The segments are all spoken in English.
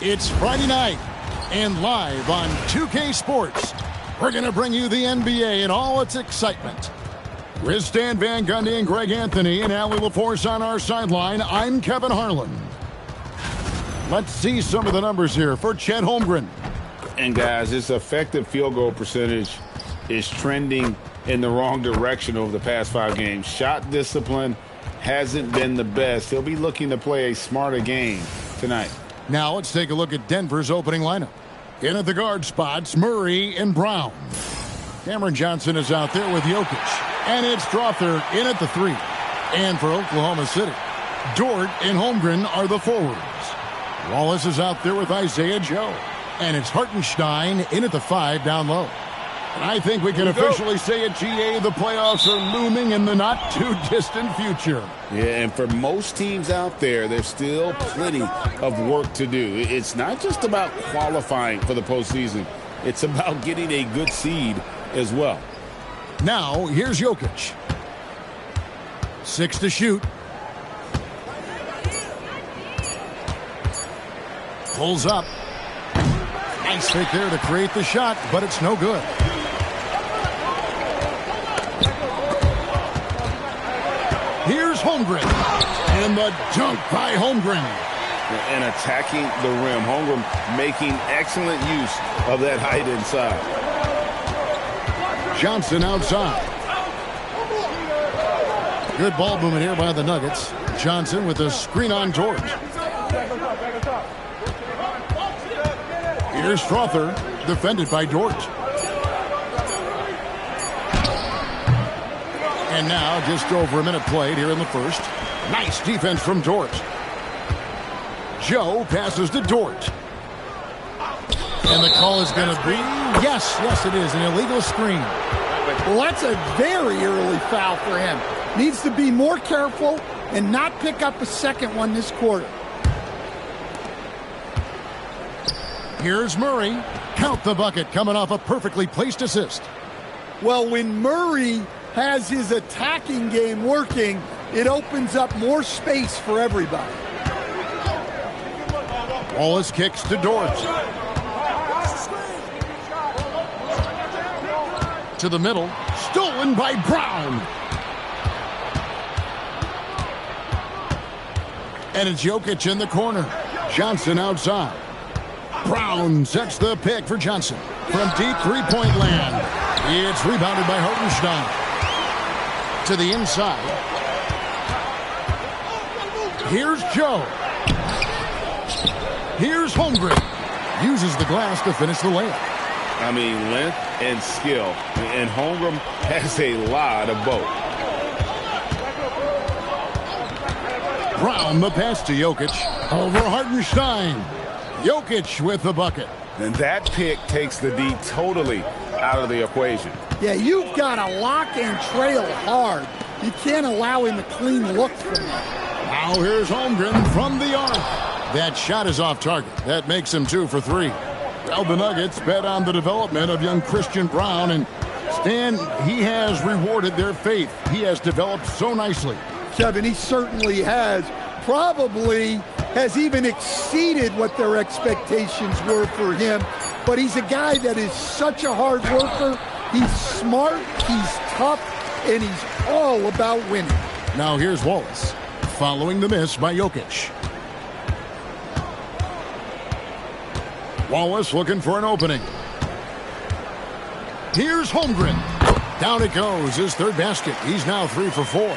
It's Friday night, and live on 2K Sports, we're going to bring you the NBA in all its excitement. With Stan Van Gundy and Greg Anthony and Allie LaForce on our sideline, I'm Kevin Harlan. Let's see some of the numbers here for Chet Holmgren. And guys, his effective field goal percentage is trending in the wrong direction over the past 5 games. Shot discipline hasn't been the best. He'll be looking to play a smarter game tonight. Now let's take a look at Denver's opening lineup. In at the guard spots, Murray and Brown. Cameron Johnson is out there with Jokic. And it's Strother in at the 3. And for Oklahoma City, Dort and Holmgren are the forwards. Wallace is out there with Isaiah Joe. And it's Hartenstein in at the 5 down low. And I think we can officially say at GA the playoffs are looming in the not-too-distant future. Yeah, and for most teams out there, there's still plenty of work to do. It's not just about qualifying for the postseason. It's about getting a good seed as well. Now, here's Jokic. 6 to shoot. Pulls up. Nice fake there to create the shot, but it's no good. Here's Holmgren. And the dunk by Holmgren. And attacking the rim. Holmgren making excellent use of that height inside. Johnson outside. Good ball movement here by the Nuggets. Johnson with a screen on Dort. Here's Strother, defended by Dort. And now just over a minute played here in the first. Nice defense from Dort. Joe passes to Dort. And the call is going to be, yes, it is, an illegal screen. Well, that's a very early foul for him. Needs to be more careful and not pick up a second one this quarter. Here's Murray. Count the bucket, coming off a perfectly placed assist. Well, when Murray has his attacking game working, it opens up more space for everybody. Wallace kicks to Dort. To the middle. Stolen by Brown. And it's Jokic in the corner. Johnson outside. Brown sets the pick for Johnson. From deep three-point land. It's rebounded by Hartenstein. To the inside. Here's Joe. Here's Holmgren. Uses the glass to finish the layup. I mean, length and skill. And Holmgren has a lot of both. Brown the pass to Jokic. Over Hartenstein. Jokic with the bucket. And that pick takes the D totally out of the equation. Yeah, you've got to lock and trail hard. You can't allow him a clean look from that. Now here's Holmgren from the arc. That shot is off target. That makes him 2 for 3. Well, the Nuggets bet on the development of young Christian Brown, and Stan, he has rewarded their faith. He has developed so nicely. Kevin, he certainly has. Probably has even exceeded what their expectations were for him. But he's a guy that is such a hard worker. He's smart, he's tough, and he's all about winning. Now here's Wallace, following the miss by Jokic. Wallace looking for an opening. Here's Holmgren. Down it goes, his third basket. He's now 3 for 4.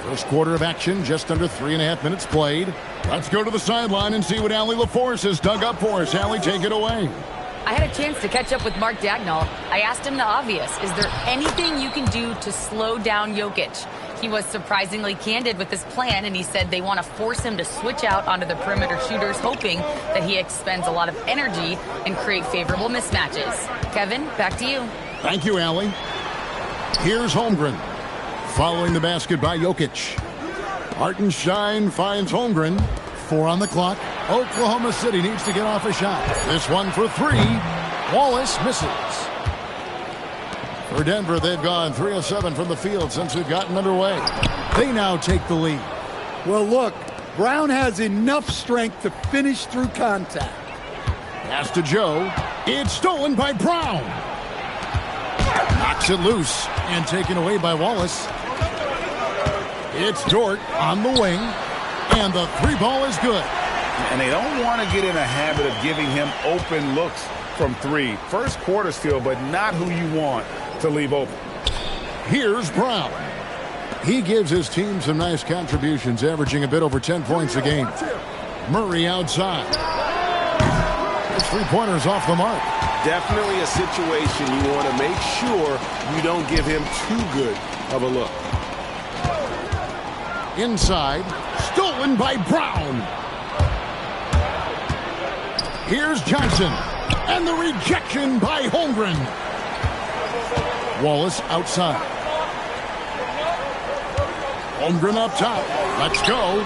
First quarter of action, just under 3.5 minutes played. Let's go to the sideline and see what Allie LaForce has dug up for us. Allie, take it away. I had a chance to catch up with Mark Dagnall. I asked him the obvious. Is there anything you can do to slow down Jokic? He was surprisingly candid with his plan, and he said they want to force him to switch out onto the perimeter shooters, hoping that he expends a lot of energy and create favorable mismatches. Kevin, back to you. Thank you, Allie. Here's Holmgren. Following the basket by Jokic. Hartenstein finds Holmgren. 4 on the clock. Oklahoma City needs to get off a shot. This one for 3. Wallace misses. For Denver, they've gone 3 of 7 from the field since we've gotten underway. They now take the lead. Well, look, Brown has enough strength to finish through contact. Pass to Joe. It's stolen by Brown. Knocks it loose and taken away by Wallace. It's Dort on the wing, and the three ball is good. And they don't want to get in a habit of giving him open looks from three. First quarter still, but not who you want to leave open. Here's Brown. He gives his team some nice contributions, averaging a bit over 10 points a game. Murray outside. His three-pointer's off the mark. Definitely a situation you want to make sure you don't give him too good of a look. Inside, stolen by Brown. Here's Johnson, and the rejection by Holmgren. Wallace outside. Holmgren up top. Let's go.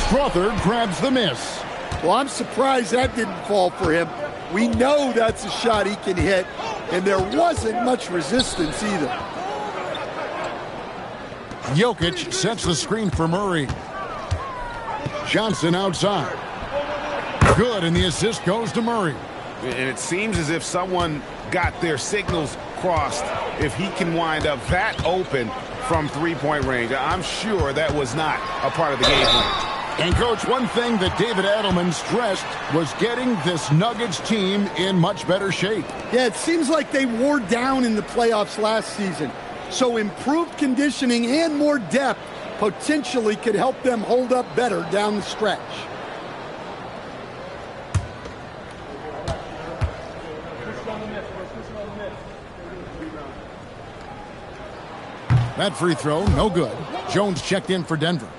Strother grabs the miss. Well, I'm surprised that didn't fall for him. We know that's a shot he can hit, and there wasn't much resistance either. Jokic sets the screen for Murray. Johnson outside. Good, and the assist goes to Murray. And it seems as if someone got their signals crossed if he can wind up that open from three-point range. I'm sure that was not a part of the game plan. And, Coach, one thing that David Adelman stressed was getting this Nuggets team in much better shape. Yeah, it seems like they wore down in the playoffs last season. So improved conditioning and more depth potentially could help them hold up better down the stretch. That free throw, no good. Jones checked in for Denver.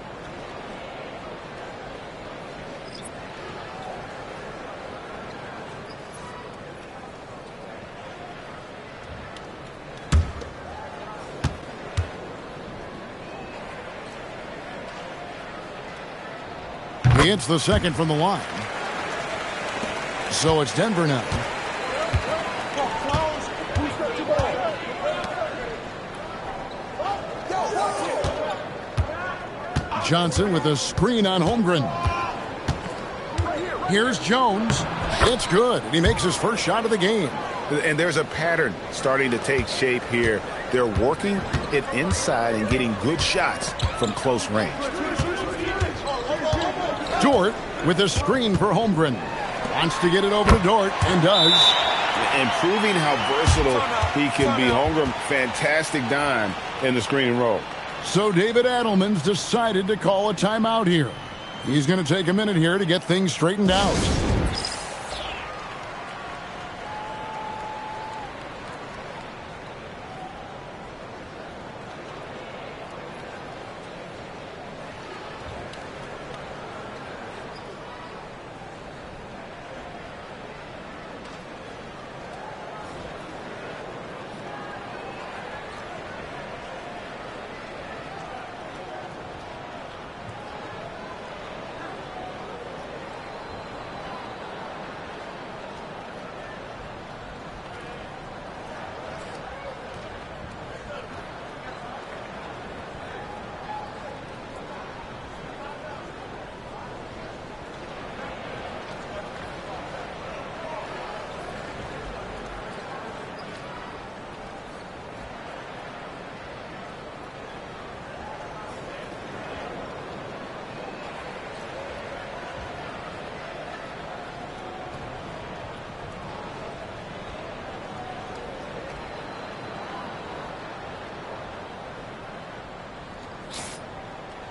He hits the second from the line. So it's Denver now. Johnson with a screen on Holmgren. Here's Jones. It's good. And he makes his first shot of the game. And there's a pattern starting to take shape here. They're working it inside and getting good shots from close range. Dort with a screen for Holmgren. Wants to get it over to Dort and does. And proving how versatile he can be. Holmgren, fantastic dime in the screen and roll. So David Adelman's decided to call a timeout here. He's going to take a minute here to get things straightened out.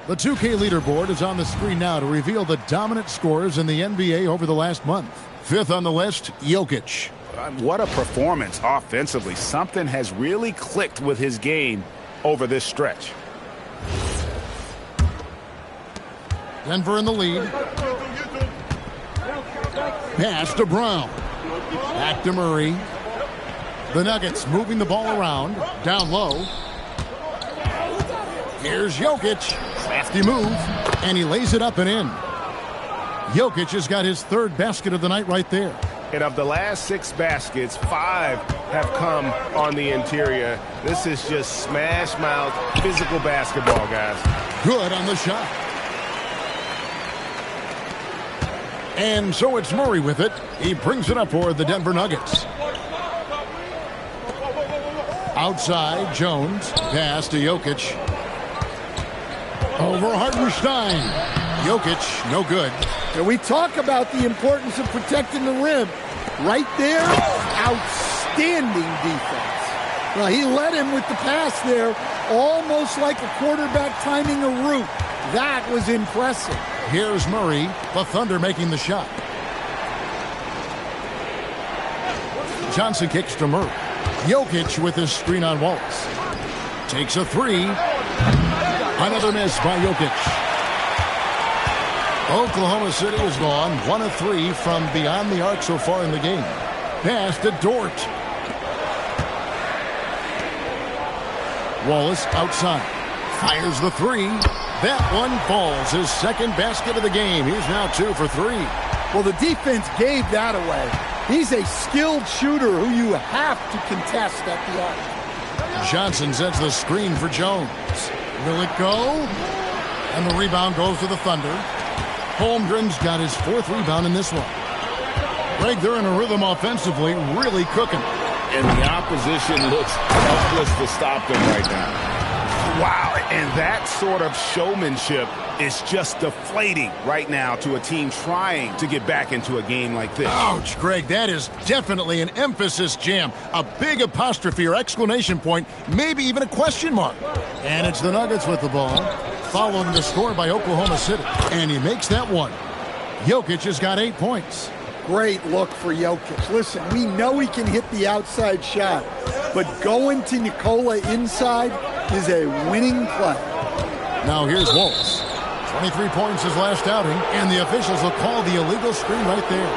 The 2K leaderboard is on the screen now to reveal the dominant scorers in the NBA over the last month. Fifth on the list, Jokic. What a performance offensively. Something has really clicked with his game over this stretch. Denver in the lead. Pass to Brown. Back to Murray. The Nuggets moving the ball around. Down low. Here's Jokic. Crafty move. And he lays it up and in. Jokic has got his third basket of the night right there. And of the last 6 baskets, 5 have come on the interior. This is just smash mouth, physical basketball, guys. Good on the shot. And so it's Murray with it. He brings it up for the Denver Nuggets. Outside, Jones. Pass to Jokic. Over Hartenstein. Jokic, no good. And we talk about the importance of protecting the rim. Right there, outstanding defense. Well, he led him with the pass there, almost like a quarterback timing a route. That was impressive. Here's Murray, the Thunder making the shot. Johnson kicks to Murray. Jokic with his screen on Wallace. Takes a three. Another miss by Jokic. Oklahoma City is gone 1 of 3 from beyond the arc so far in the game. Pass to Dort. Wallace outside. Fires the three. That one falls. His second basket of the game. He's now 2 for 3. Well, the defense gave that away. He's a skilled shooter who you have to contest at the arc. Johnson sets the screen for Jones. Will it go? And the rebound goes to the Thunder. Holmgren's got his 4th rebound in this one. Greg, they're in a rhythm offensively, really cooking. And the opposition looks helpless to stop them right now. Wow, and that sort of showmanship is just deflating right now to a team trying to get back into a game like this. Ouch, Greg, that is definitely an emphasis jam. A big apostrophe or exclamation point, maybe even a question mark. And it's the Nuggets with the ball, following the score by Oklahoma City. And he makes that one. Jokic has got 8 points. Great look for Jokic. Listen, we know he can hit the outside shot, but going to Nikola inside is a winning play. Now here's Wallace. 23 points his last outing, and the officials will call the illegal screen right there.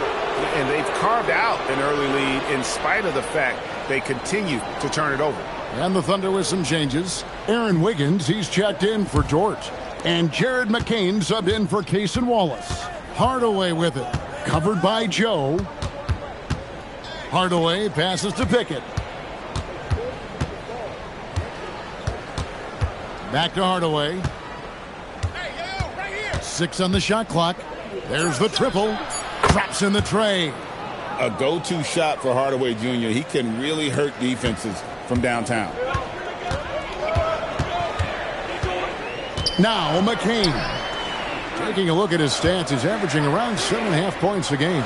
And they've carved out an early lead in spite of the fact they continue to turn it over. And the Thunder with some changes. Aaron Wiggins, he's checked in for Dort. And Jared McCain subbed in for Cason Wallace. Hardaway with it. Covered by Joe. Hardaway passes to Pickett. Back to Hardaway. 6 on the shot clock. There's the triple. Drops in the tray. A go-to shot for Hardaway Jr. He can really hurt defenses from downtown. Now McCain. Taking a look at his stats, he's averaging around 7.5 points a game.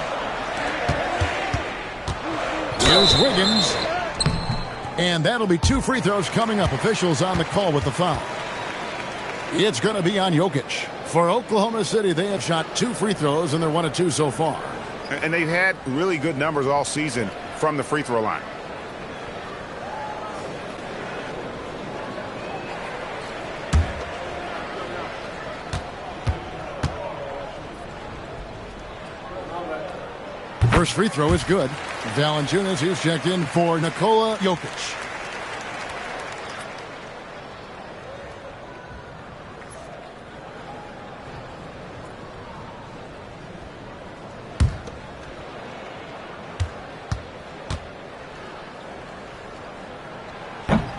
Here's Wiggins. And that'll be 2 free throws coming up. Officials on the call with the foul. It's going to be on Jokic. For Oklahoma City, they have shot 2 free throws, and they're 1 of 2 so far. And they've had really good numbers all season from the free throw line. First free throw is good. Valanciunas, who's checked in for Nikola Jokic.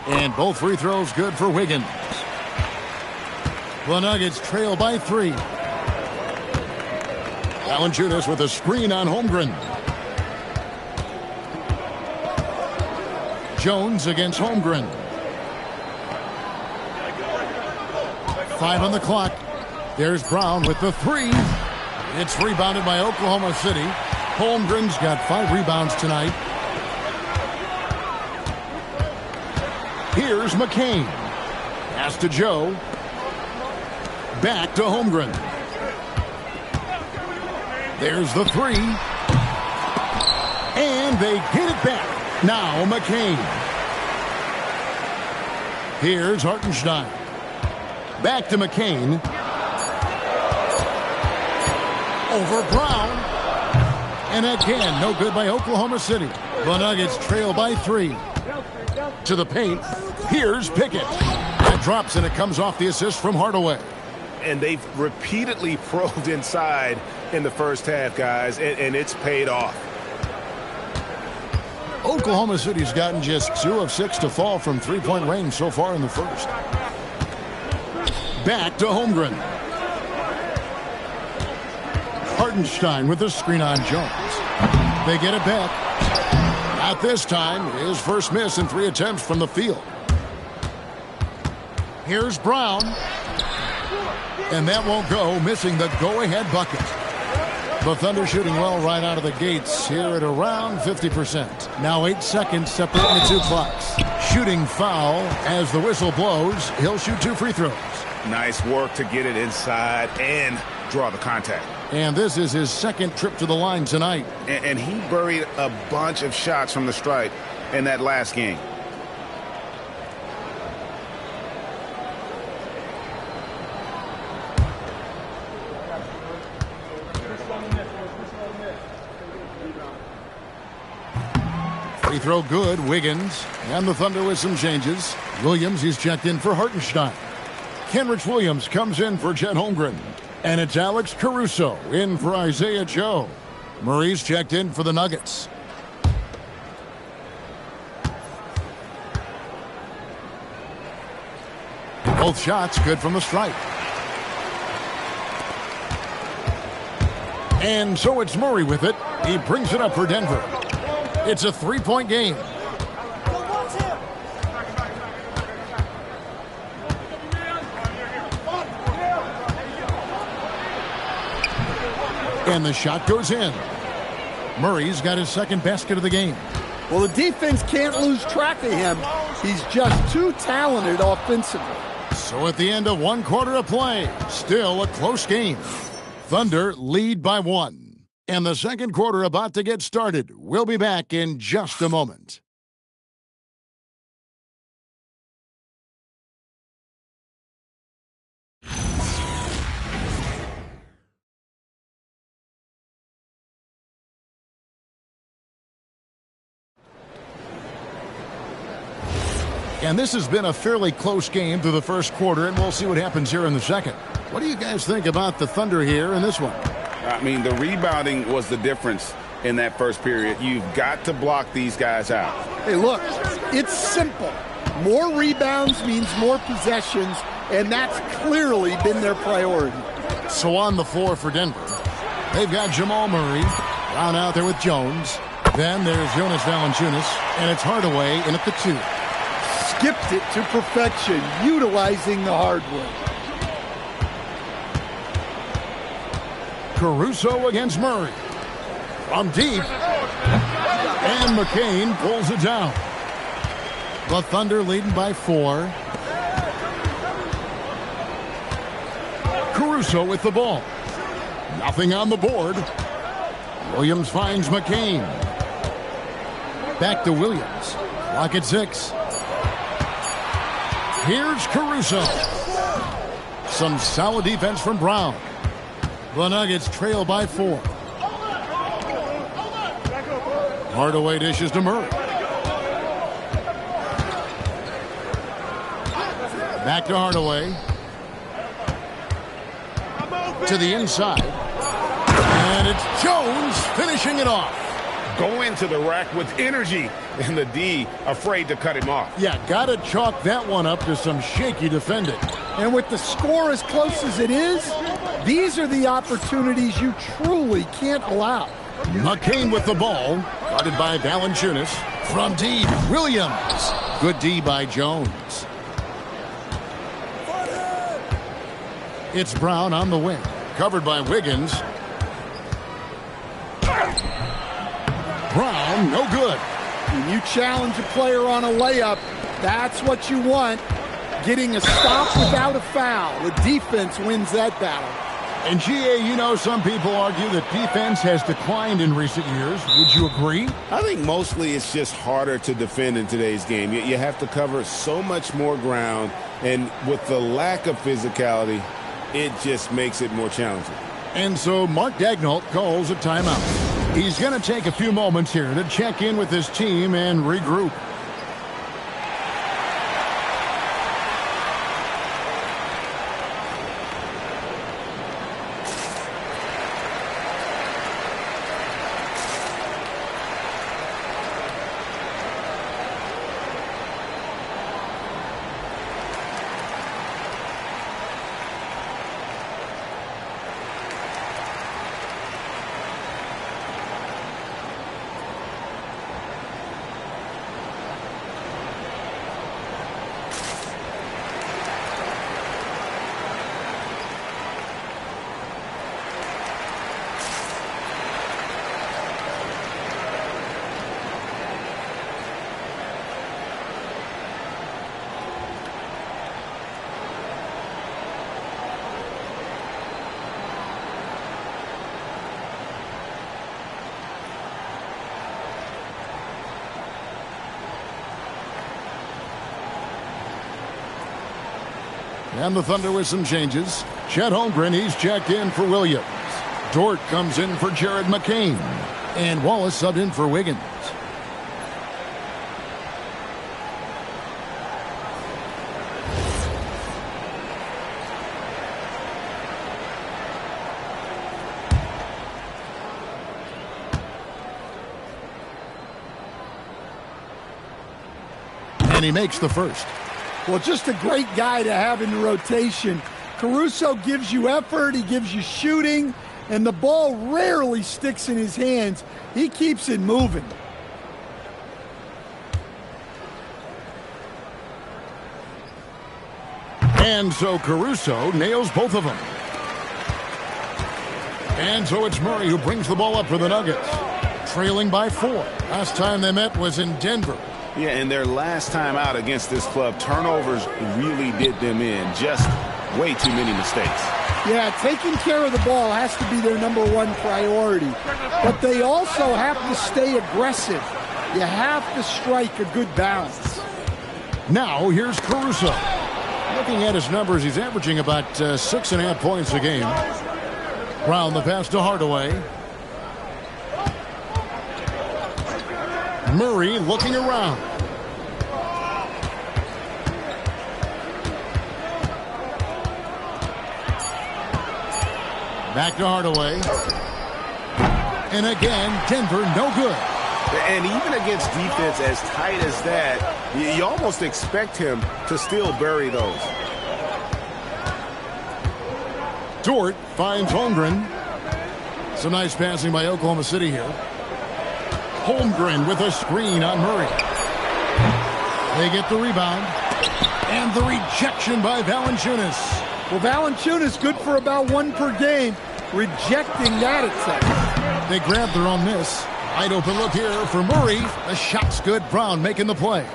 And both free throws good for Wiggins. The Nuggets trail by 3. Valanciunas with a screen on Holmgren. Jones against Holmgren. 5 on the clock. There's Brown with the 3. It's rebounded by Oklahoma City. Holmgren's got 5 rebounds tonight. Here's McCain. Pass to Joe. Back to Holmgren. There's the 3. And they get it back. Now McCain. Here's Hartenstein. Back to McCain. Over Brown. And again, no good by Oklahoma City. The Nuggets trail by 3. To the paint. Here's Pickett. That drops, and it comes off the assist from Hardaway. And they've repeatedly probed inside in the first half, guys, and it's paid off. Oklahoma City's gotten just 2 of 6 to fall from three-point range so far in the first. Back to Holmgren. Hartenstein with the screen on Jones. They get it back. Not this time. His first miss in 3 attempts from the field. Here's Brown. And that won't go, missing the go-ahead bucket. The Thunder shooting well right out of the gates here at around 50%. Now 8 seconds separating the 2 clocks. Shooting foul as the whistle blows. He'll shoot 2 free throws. Nice work to get it inside and draw the contact. And this is his 2nd trip to the line tonight. And he buried a bunch of shots from the stripe in that last game. Free throw good, Wiggins. And the Thunder with some changes. Williams, he's checked in for Hartenstein. Kenrich Williams comes in for Chet Holmgren. And it's Alex Caruso in for Isaiah Joe. Murray's checked in for the Nuggets. Both shots good from the stripe. And so it's Murray with it. He brings it up for Denver. It's a 3-point game. And the shot goes in. Murray's got his 2nd basket of the game. Well, the defense can't lose track of him. He's just too talented offensively. So at the end of 1 quarter of play, still a close game. Thunder lead by 1. And the 2nd quarter about to get started. We'll be back in just a moment. And this has been a fairly close game through the 1st quarter, and we'll see what happens here in the 2nd. What do you guys think about the Thunder here in this one? I mean, the rebounding was the difference in that 1st period. You've got to block these guys out. Hey, look, it's simple. More rebounds means more possessions, and that's clearly been their priority. So on the floor for Denver, they've got Jamal Murray, Brown out there with Jones. Then there's Jonas Valanciunas, and it's Hardaway in at the 2. Skipped it to perfection, utilizing the hardwood. Caruso against Murray. From deep. And McCain pulls it down. The Thunder leading by 4. Caruso with the ball. Nothing on the board. Williams finds McCain. Back to Williams. Clock at 6. Here's Caruso. Some solid defense from Brown. The Nuggets trail by 4. Hardaway dishes to Murray. Back to Hardaway. To the inside. And it's Jones finishing it off. Go into the rack with energy, and the D afraid to cut him off. Yeah, got to chalk that one up to some shaky defending. And with the score as close as it is, these are the opportunities you truly can't allow. McCain with the ball, guarded by Valanciunas. From deep, Williams. Good D by Jones. It's Brown on the wing, covered by Wiggins. Brown, no good. When you challenge a player on a layup, that's what you want. Getting a stop without a foul. The defense wins that battle. And GA, you know, some people argue that defense has declined in recent years. Would you agree? I think mostly it's just harder to defend in today's game. You have to cover so much more ground, and with the lack of physicality, it just makes it more challenging. And so Mark Daigneault calls a timeout. He's going to take a few moments here to check in with his team and regroup. And the Thunder with some changes. Chet Holmgren, he's checked in for Williams. Dort comes in for Jared McCain. And Wallace subbed in for Wiggins. And he makes the first. Well, just a great guy to have in the rotation. Caruso gives you effort, he gives you shooting, and the ball rarely sticks in his hands. He keeps it moving. And so Caruso nails both of them. And so it's Murray who brings the ball up for the Nuggets. Trailing by 4. Last time they met was in Denver. Yeah, and their last time out against this club, turnovers really did them in. Just way too many mistakes. Yeah, taking care of the ball has to be their #1 priority. But they also have to stay aggressive. You have to strike a good balance. Now here's Caruso. Looking at his numbers, he's averaging about 6.5 points a game. Brown the pass to Hardaway. Murray looking around. Back to Hardaway. And again, Denver no good. And even against defense as tight as that, you almost expect him to still bury those. Dort finds Holmgren. Some nice passing by Oklahoma City here. Holmgren with a screen on Murray. They get the rebound. And the rejection by Valanciunas. Well, Valanciunas good for about 1 per game. Rejecting that attempt. They grab their own miss. Wide open look here for Murray. The shot's good. Brown making the play.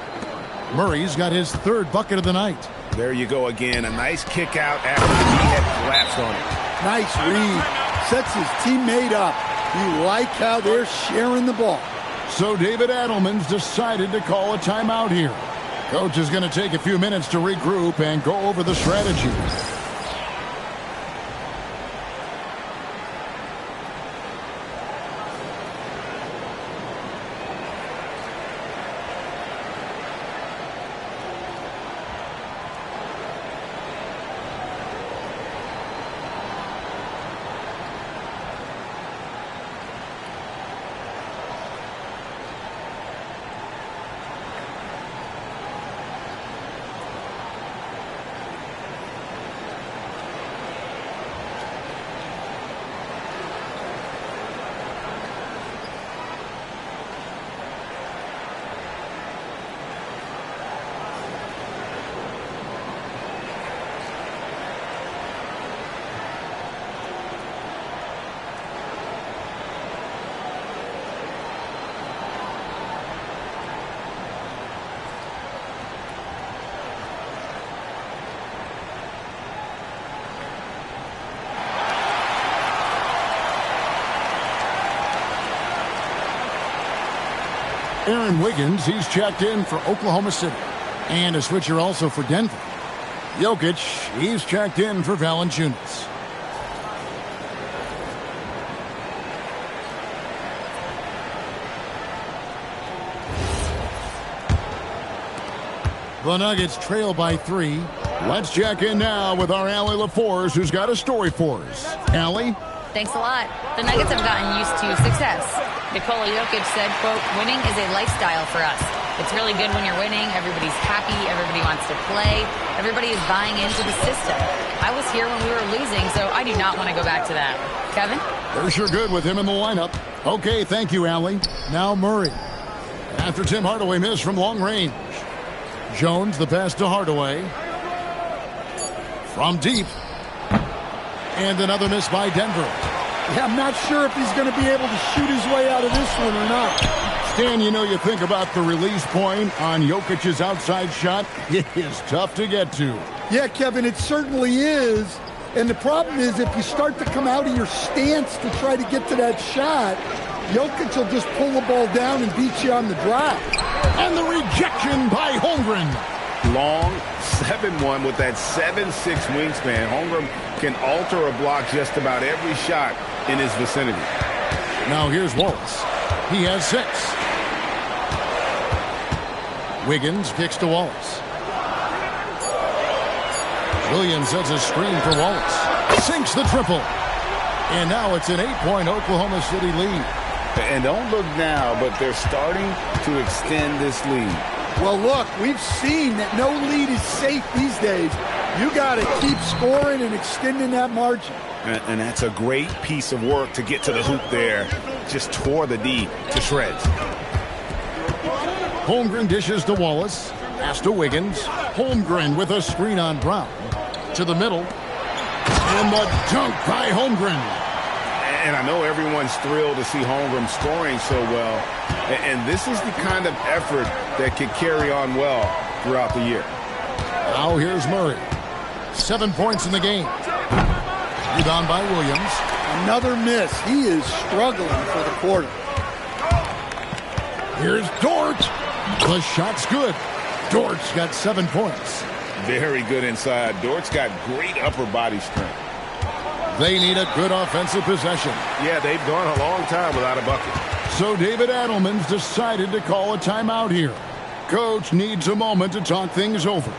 Murray's got his 3rd bucket of the night. There you go again. A nice kick out after he had collapsed on it. Nice read. Sets his teammate up. You like how they're sharing the ball. So David Adelman's decided to call a timeout here. Coach is going to take a few minutes to regroup and go over the strategy. Aaron Wiggins, he's checked in for Oklahoma City. And a switcher also for Denver. Jokic, he's checked in for Valanciunas. The Nuggets trail by 3. Let's check in now with our Allie LaForce, who's got a story for us. Allie? Thanks a lot. The Nuggets have gotten used to success. Nikola Jokic said, quote, "Winning is a lifestyle for us. It's really good when you're winning. Everybody's happy. Everybody wants to play. Everybody is buying into the system. I was here when we were losing, so I do not want to go back to that." Kevin? They're sure good with him in the lineup. Okay, thank you, Allie. Now Murray. After Tim Hardaway missed from long range. Jones, the pass to Hardaway. From deep. And another miss by Denver. Yeah, I'm not sure if he's going to be able to shoot his way out of this one or not. Stan, you know, you think about the release point on Jokic's outside shot. It is tough to get to. Yeah, Kevin, it certainly is. And the problem is if you start to come out of your stance to try to get to that shot, Jokic will just pull the ball down and beat you on the drive. And the rejection by Holmgren. long, 7'1", with that 7'6" wingspan. Holmgren can alter a block just about every shot in his vicinity. Now here's Wallace. He has 6. Wiggins kicks to Wallace. Williams sets a screen for Wallace. Sinks the triple. And now it's an 8-point Oklahoma City lead. And don't look now, but they're starting to extend this lead. Well, look, we've seen that no lead is safe these days. You got to keep scoring and extending that margin. And that's a great piece of work to get to the hoop there. Just tore the D to shreds. Holmgren dishes to Wallace. Pass to Wiggins. Holmgren with a screen on Brown. To the middle. And the dunk by Holmgren. And I know everyone's thrilled to see Holmgren scoring so well. And this is the kind of effort that could carry on well throughout the year. Now here's Murray. 7 points in the game. Rebound by Williams. Another miss. He is struggling for the quarter. Here's Dort. The shot's good. Dort's got 7 points. Very good inside. Dort's got great upper body strength. They need a good offensive possession. Yeah, they've gone a long time without a bucket. So David Adelman's decided to call a timeout here. Coach needs a moment to talk things over.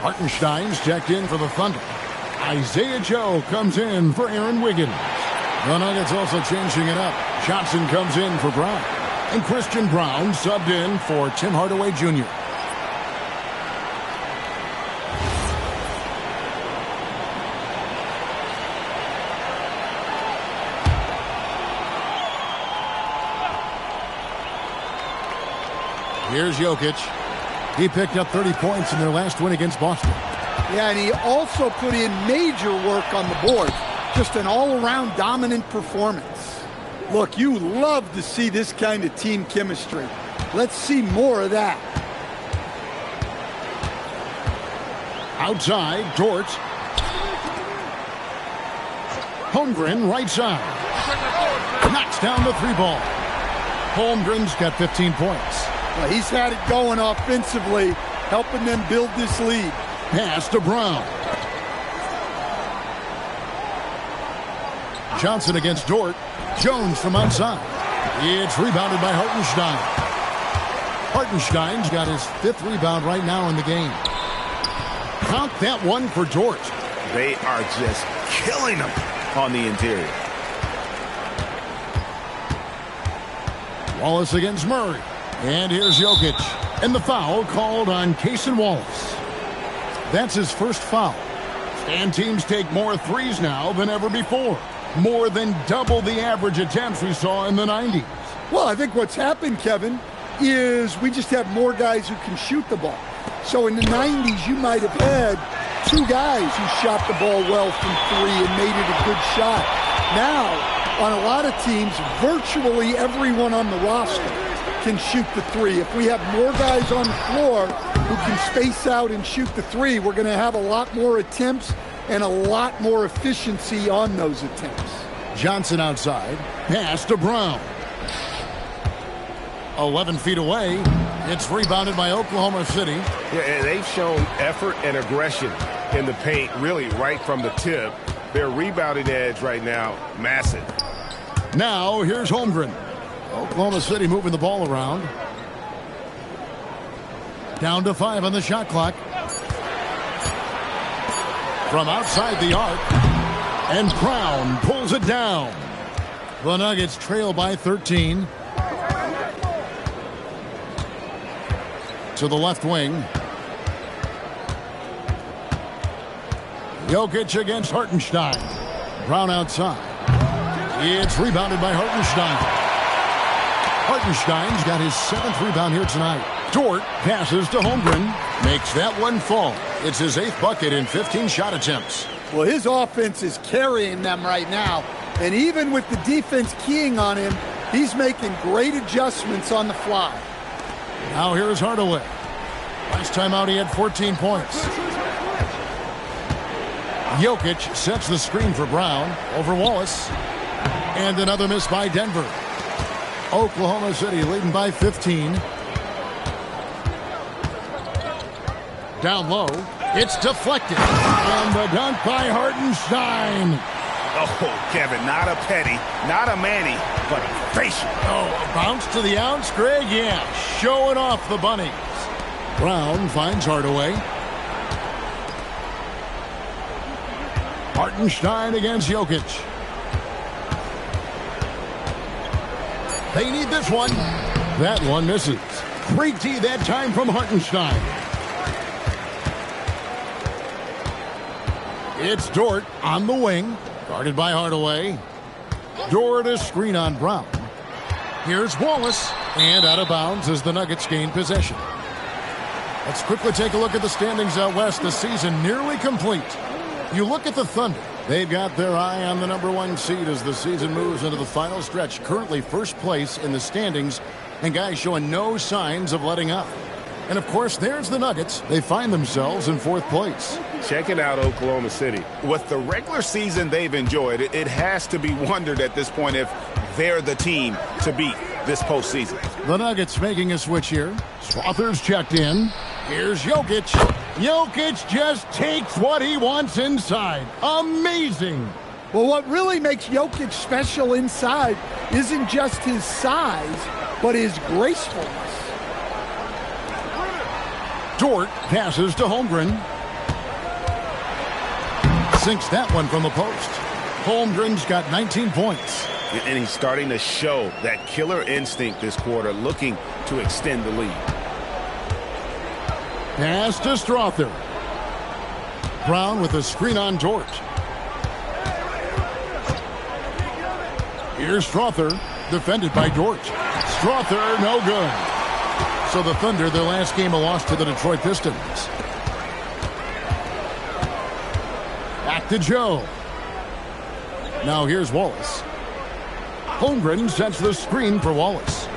Hartenstein's checked in for the Thunder. Isaiah Joe comes in for Aaron Wiggins. The Nuggets also changing it up. Johnson comes in for Brown. And Christian Brown subbed in for Tim Hardaway Jr. Here's Jokic. He picked up 30 points in their last win against Boston. Yeah, and he also put in major work on the board. Just an all-around dominant performance. Look, you love to see this kind of team chemistry. Let's see more of that. Outside, Dort. Holmgren, right side. Knocks down the 3 ball. Holmgren's got 15 points. Well, he's had it going offensively, helping them build this lead. Pass to Brown. Johnson against Dort. Jones from outside. It's rebounded by Hartenstein. Hartenstein's got his 5th rebound right now in the game. Count that one for Dort. They are just killing him on the interior. Wallace against Murray. And here's Jokic. And the foul called on Cason Wallace. That's his first foul. And teams take more threes now than ever before. More than double the average attempts we saw in the 90s. Well, I think what's happened, Kevin, is we just have more guys who can shoot the ball. So in the 90s, you might have had 2 guys who shot the ball well from 3 and made it a good shot. Now, on a lot of teams, virtually everyone on the roster can shoot the 3. If we have more guys on the floor who can space out and shoot the 3, we're going to have a lot more attempts and a lot more efficiency on those attempts. Johnson outside. Pass to Brown. 11 feet away. It's rebounded by Oklahoma City. Yeah, and they've shown effort and aggression in the paint, really right from the tip. Their rebounding edge right now, massive. Now, here's Holmgren. Oklahoma City moving the ball around. Down to 5 on the shot clock. From outside the arc. And Brown pulls it down. The Nuggets trail by 13. To the left wing. Jokic against Hartenstein. Brown outside. It's rebounded by Hartenstein. Hartenstein's got his 7th rebound here tonight. Dort passes to Holmgren. Makes that one fall. It's his 8th bucket in 15 shot attempts. Well, his offense is carrying them right now. And even with the defense keying on him, he's making great adjustments on the fly. Now here's Hardaway. Last time out he had 14 points. Jokic sets the screen for Brown over Wallace. And another miss by Denver. Oklahoma City leading by 15. Down low. It's deflected. And the dunk by Hartenstein. Oh, Kevin, not a Petty, not a Manny, but a facial. Oh, a bounce to the ounce, Greg? Yeah, showing off the bunnies. Brown finds Hardaway. Hartenstein against Jokic. They need this one. That one misses. Great D that time from Hartenstein. It's Dort on the wing. Guarded by Hardaway. Dort a screen on Brown. Here's Wallace. And out of bounds as the Nuggets gain possession. Let's quickly take a look at the standings out west. The season nearly complete. You look at the Thunder. They've got their eye on the #1 seed as the season moves into the final stretch. Currently first place in the standings. And guys showing no signs of letting up. And of course, there's the Nuggets. They find themselves in 4th place. Checking out Oklahoma City. With the regular season they've enjoyed, it has to be wondered at this point if they're the team to beat this postseason. The Nuggets making a switch here. Slaughter's checked in. Here's Jokic. Jokic just takes what he wants inside. Amazing. Well, what really makes Jokic special inside isn't just his size, but his gracefulness. Dort passes to Holmgren. Sinks that one from the post. Holmgren's got 19 points. And he's starting to show that killer instinct this quarter, looking to extend the lead. Pass to Strother. Brown with a screen on Dort. Here's Strother, defended by Dort. Strother, no good. So the Thunder, their last game, a loss to the Detroit Pistons. Back to Joe. Now here's Wallace. Holmgren sets the screen for Wallace.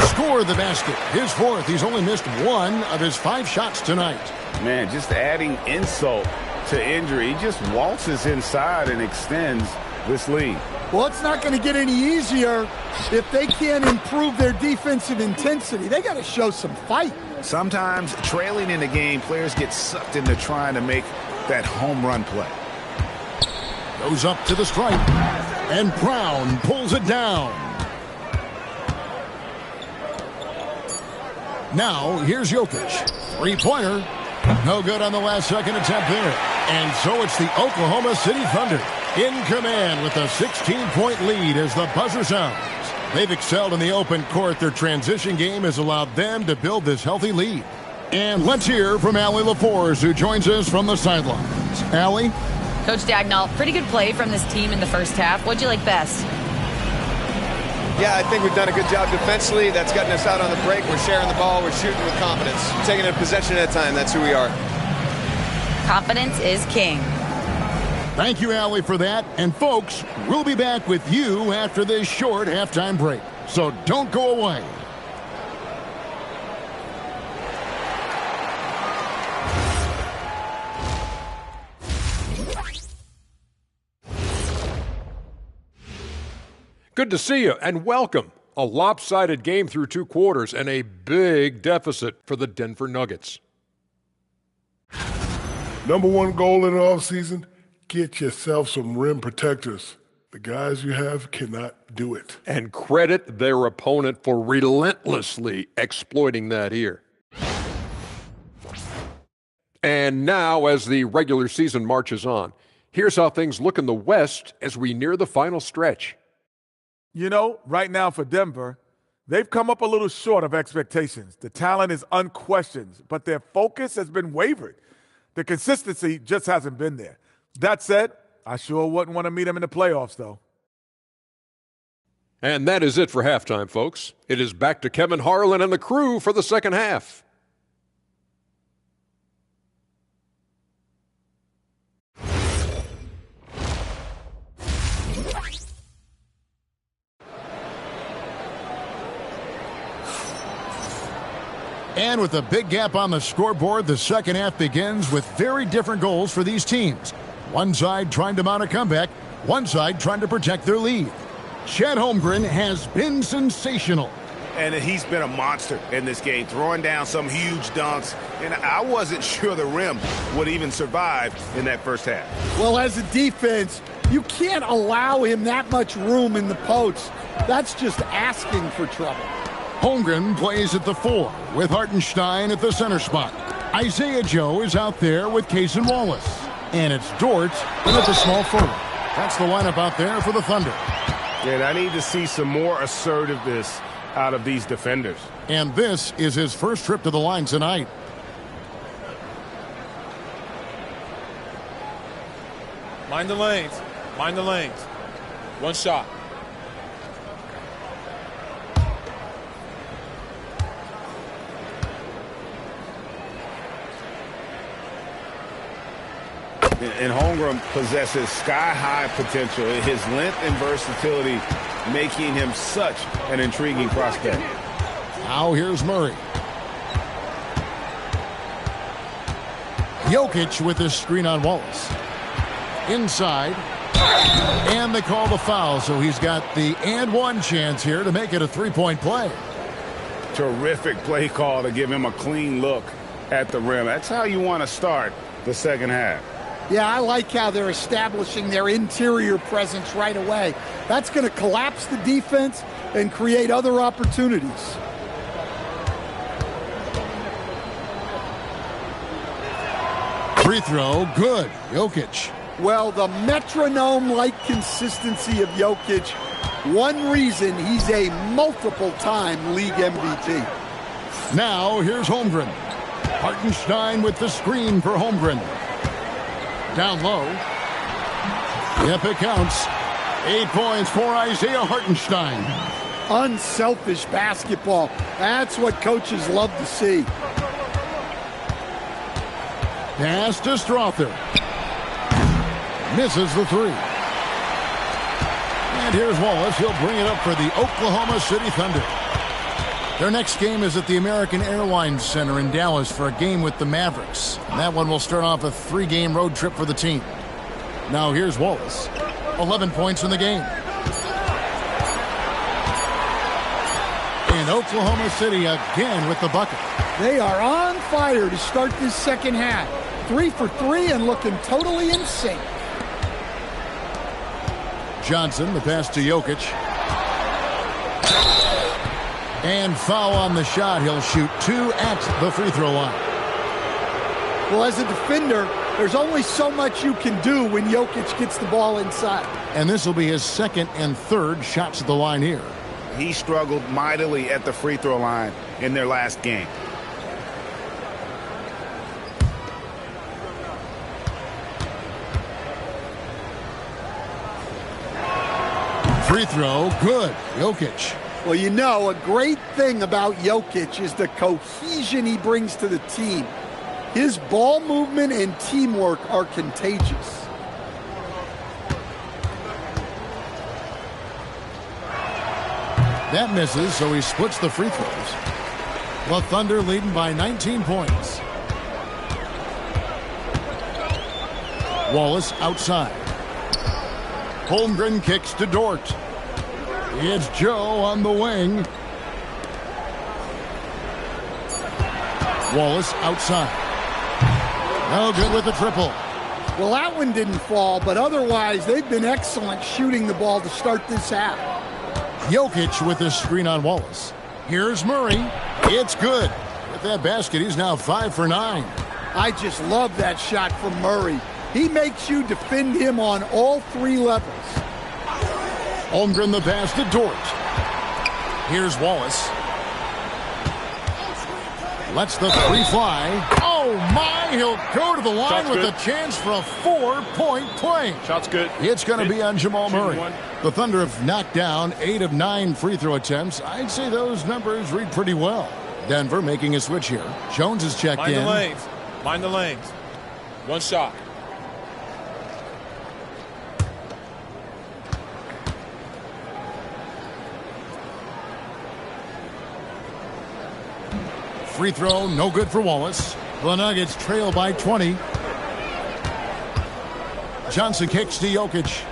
Score the basket. His 4th. He's only missed 1 of his 5 shots tonight. Man, just adding insult to injury. He just waltzes inside and extends this lead. Well, it's not going to get any easier if they can't improve their defensive intensity. They got to show some fight. Sometimes trailing in the game, players get sucked into trying to make that home run play. Goes up to the stripe. And Brown pulls it down. Now, here's Jokic. 3-pointer. No good on the last second attempt there. And so it's the Oklahoma City Thunder in command with a 16-point lead as the buzzer sounds. They've excelled in the open court. Their transition game has allowed them to build this healthy lead. And let's hear from Allie LaForce, who joins us from the sidelines. Allie? Coach Dagnall, pretty good play from this team in the first half. What'd you like best? Yeah, I think we've done a good job defensively. That's gotten us out on the break. We're sharing the ball. We're shooting with confidence. Taking a possession at a time. That's who we are. Confidence is king. Thank you, Allie, for that. And, folks, we'll be back with you after this short halftime break. So don't go away. Good to see you, and welcome A lopsided game through 2 quarters and a big deficit for the Denver Nuggets. Number one goal in the offseason, get yourself some rim protectors. The guys you have cannot do it. And credit their opponent for relentlessly exploiting that here. And now, as the regular season marches on, here's how things look in the West as we near the final stretch. You know, right now for Denver, they've come up a little short of expectations. The talent is unquestioned, but their focus has been wavered. The consistency just hasn't been there. That said, I sure wouldn't want to meet them in the playoffs, though. And that is it for halftime, folks. It is back to Kevin Harlan and the crew for the second half. And with a big gap on the scoreboard, the second half begins with very different goals for these teams. One side trying to mount a comeback, one side trying to protect their lead. Chet Holmgren has been sensational. And he's been a monster in this game, throwing down some huge dunks. And I wasn't sure the rim would even survive in that first half. Well, as a defense, you can't allow him that much room in the post. That's just asking for trouble. Holmgren plays at the 4 with Hartenstein at the center spot. Isaiah Joe is out there with Cason Wallace. And it's Dort in at the small forward. That's the lineup out there for the Thunder. And I need to see some more assertiveness out of these defenders. And this is his first trip to the line tonight. Mind the lanes. Mind the lanes. One shot. And Holmgren possesses sky-high potential. His length and versatility making him such an intriguing prospect. Now here's Murray. Jokic with his screen on Wallace. Inside. And they call the foul, so he's got the and one chance here to make it a three-point play. Terrific play call to give him a clean look at the rim. That's how you want to start the second half. Yeah, I like how they're establishing their interior presence right away. That's going to collapse the defense and create other opportunities. Free throw, good. Jokic. Well, the metronome-like consistency of Jokic, one reason he's a multiple-time league MVP. Now, here's Holmgren. Hartenstein with the screen for Holmgren. Down low. Yep, it counts. 8 points for Isaiah Hartenstein. Unselfish basketball. That's what coaches love to see. Pass to Strother. Misses the 3. And here's Wallace. He'll bring it up for the Oklahoma City Thunder. Their next game is at the American Airlines Center in Dallas for a game with the Mavericks. And that one will start off a 3-game road trip for the team. Now here's Wallace. 11 points in the game. And Oklahoma City again with the bucket. They are on fire to start this second half. 3 for 3 and looking totally in sync. Johnson, the pass to Jokic. And foul on the shot. He'll shoot 2 at the free throw line. Well, as a defender, there's only so much you can do when Jokic gets the ball inside. And this will be his second and third shots at the line here. He struggled mightily at the free throw line in their last game. Free throw, good. Jokic. Well, you know, a great thing about Jokic is the cohesion he brings to the team. His ball movement and teamwork are contagious. That misses, so he splits the free throws. The Thunder leading by 19 points. Wallace outside. Holmgren kicks to Dort. It's Joe on the wing. Wallace outside. No good with the triple. Well, that one didn't fall, but otherwise they've been excellent shooting the ball to start this half. Jokic with this screen on Wallace. Here's Murray. It's good. With that basket, he's now 5 for 9. I just love that shot from Murray. He makes you defend him on all 3 levels. Holmgren the pass to Dort. Here's Wallace. Lets the 3 fly. Oh, my. He'll go to the line with a chance for a 4-point play. Shot's good. It's going to be on Jamal Murray. The Thunder have knocked down 8 of 9 free throw attempts. I'd say those numbers read pretty well. Denver making a switch here. Jones is checked in. Mind the lanes. Mind the lanes. One shot. Free throw, no good for Wallace. The Nuggets trail by 20. Johnson kicks to Jokic.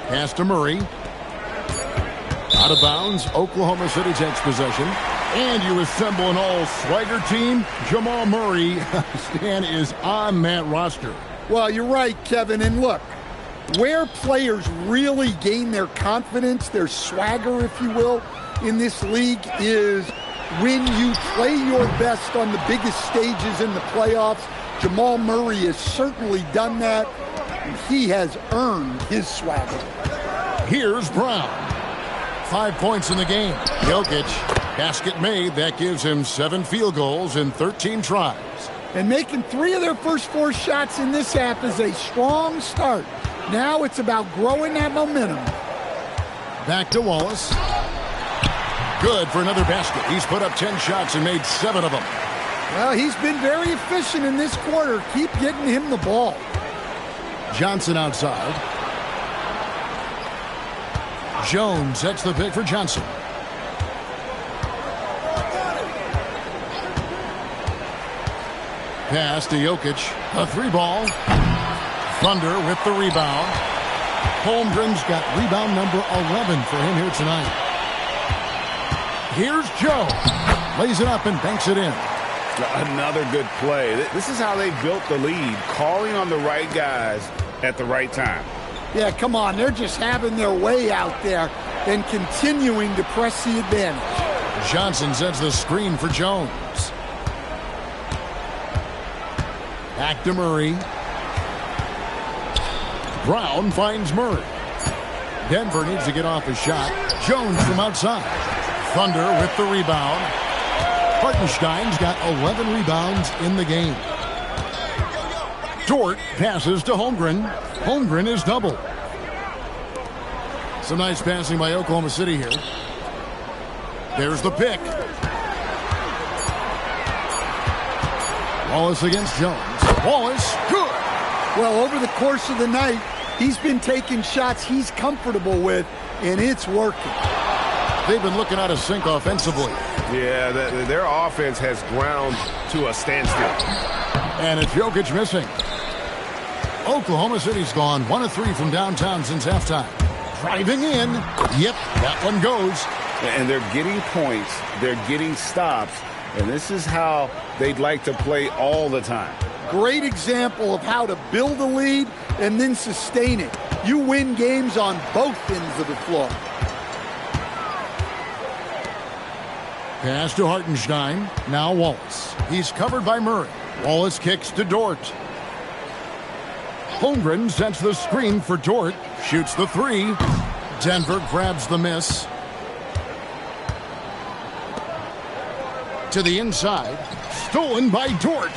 Pass to Murray. Out of bounds. Oklahoma City takes possession. And you assemble an all-swagger team. Jamal Murray, Stan, is on that roster. Well, you're right, Kevin. And look, where players really gain their confidence, their swagger, if you will, in this league is when you play your best on the biggest stages in the playoffs. Jamal Murray has certainly done that. And he has earned his swagger. Here's Brown. 5 points in the game. Jokic, basket made. That gives him 7 field goals in 13 tries. And making 3 of their first 4 shots in this half is a strong start. Now it's about growing that momentum. Back to Wallace. Good for another basket. He's put up 10 shots and made 7 of them. Well, he's been very efficient in this quarter. Keep getting him the ball. Johnson outside. Jones sets the pick for Johnson. Pass to Jokic. A 3-ball. Thunder with the rebound. Holmgren's got rebound number 11 for him here tonight. Here's Joe. Lays it up and banks it in. Another good play. This is how they built the lead, calling on the right guys at the right time. Yeah, come on. They're just having their way out there and continuing to press the advantage. Johnson sets the screen for Jones. Back to Murray. Brown finds Murray. Denver needs to get off his shot. Jones from outside. Thunder with the rebound. Hartenstein's got 11 rebounds in the game. Dort passes to Holmgren. Holmgren is doubled. Some nice passing by Oklahoma City here. There's the pick. Wallace against Jones. Wallace, good. Well, over the course of the night, he's been taking shots he's comfortable with, and it's working. They've been looking out of sync offensively. Yeah, their offense has ground to a standstill. And it's Jokic missing. Oklahoma City's gone 1 of 3 from downtown since halftime. Driving in. Yep, that one goes. And they're getting points. They're getting stops. And this is how they'd like to play all the time. Great example of how to build a lead and then sustain it. You win games on both ends of the floor. Pass to Hartenstein. Now Wallace. He's covered by Murray. Wallace kicks to Dort. Holmgren sets the screen for Dort. Shoots the 3. Denver grabs the miss. To the inside. Stolen by Dort.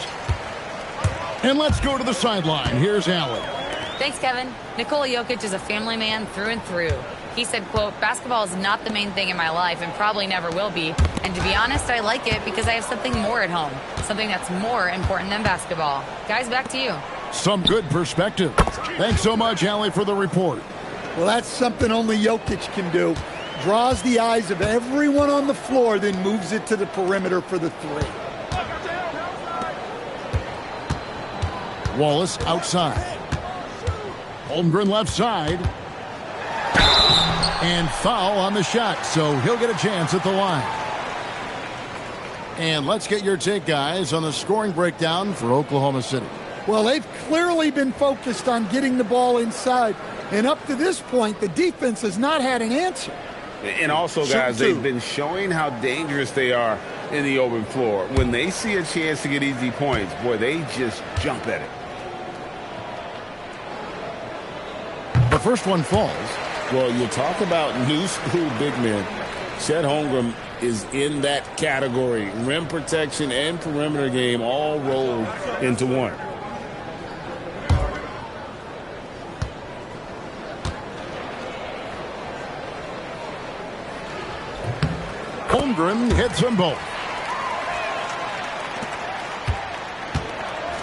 And let's go to the sideline. Here's Allen. Thanks, Kevin. Nikola Jokic is a family man through and through. He said, quote, "Basketball is not the main thing in my life and probably never will be. And to be honest, I like it because I have something more at home, something that's more important than basketball." Guys, back to you. Some good perspective. Thanks so much, Allie, for the report. Well, that's something only Jokic can do. Draws the eyes of everyone on the floor, then moves it to the perimeter for the 3. Wallace outside. Holmgren left side. And foul on the shot, so he'll get a chance at the line. And let's get your take, guys, on the scoring breakdown for Oklahoma City. Well, they've clearly been focused on getting the ball inside. And up to this point, the defense has not had an answer. And also, guys, they've been showing how dangerous they are in the open floor. When they see a chance to get easy points, boy, they just jump at it. The first one falls. Well, you talk about new school big men. Chet Holmgren is in that category. Rim protection and perimeter game all rolled into one. Holmgren hits them both.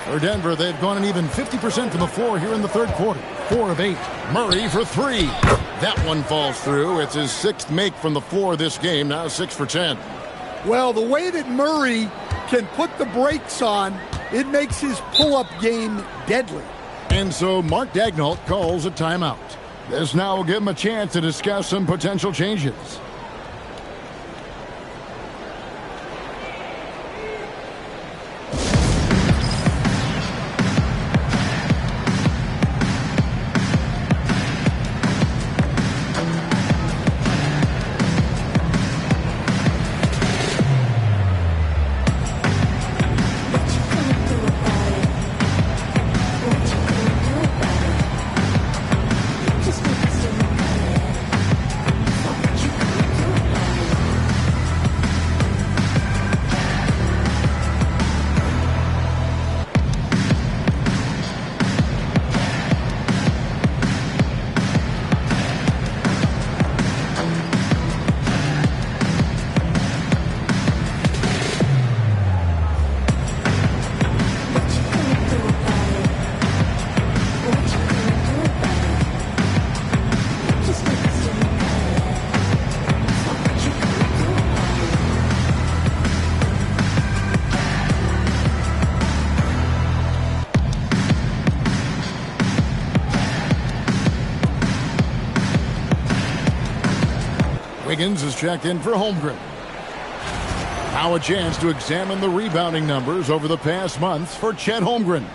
For Denver, they've gone an even 50% from the floor here in the third quarter. 4 of 8. Murray for 3. That one falls through. It's his 6th make from the floor this game, now 6 for 10. Well, the way that Murray can put the brakes on, it makes his pull-up game deadly. And so Mark Daigneault calls a timeout. This now will give him a chance to discuss some potential changes. Wiggins is checked in for Holmgren. Now a chance to examine the rebounding numbers over the past months for Chet Holmgren.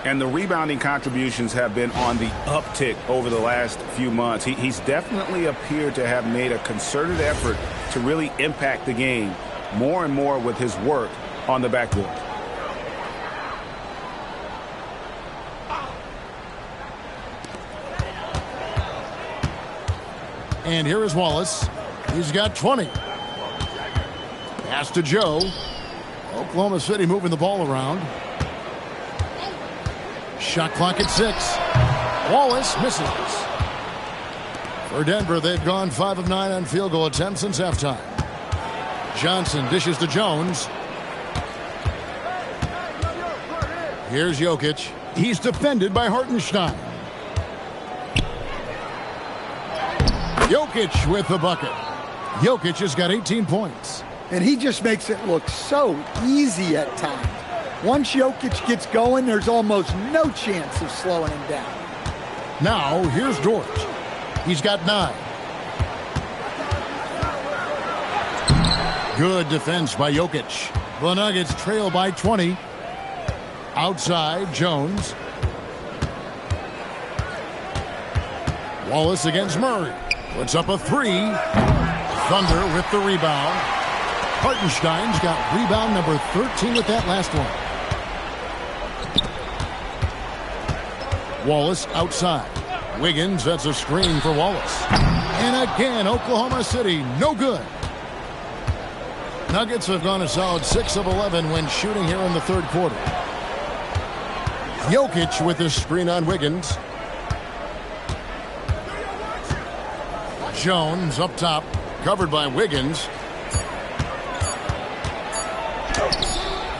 And the rebounding contributions have been on the uptick over the last few months. He's definitely appeared to have made a concerted effort to really impact the game more and more with his work on the backboard. And here is Wallace. He's got 20. Pass to Joe. Oklahoma City moving the ball around. Shot clock at 6. Wallace misses. For Denver, they've gone 5 of 9 on field goal attempts since halftime. Johnson dishes to Jones. Here's Jokic. He's defended by Hartenstein. Jokic with the bucket. Jokic has got 18 points. And he just makes it look so easy at times. Once Jokic gets going, there's almost no chance of slowing him down. Now, here's Dort. He's got 9. Good defense by Jokic. The Nuggets trail by 20. Outside, Jones. Wallace against Murray. Puts up a 3. Thunder with the rebound. Hartenstein's got rebound number 13 with that last one. Wallace outside. Wiggins, that's a screen for Wallace. And again, Oklahoma City, no good. Nuggets have gone a solid 6 of 11 when shooting here in the third quarter. Jokic with this screen on Wiggins. Jones up top, covered by Wiggins.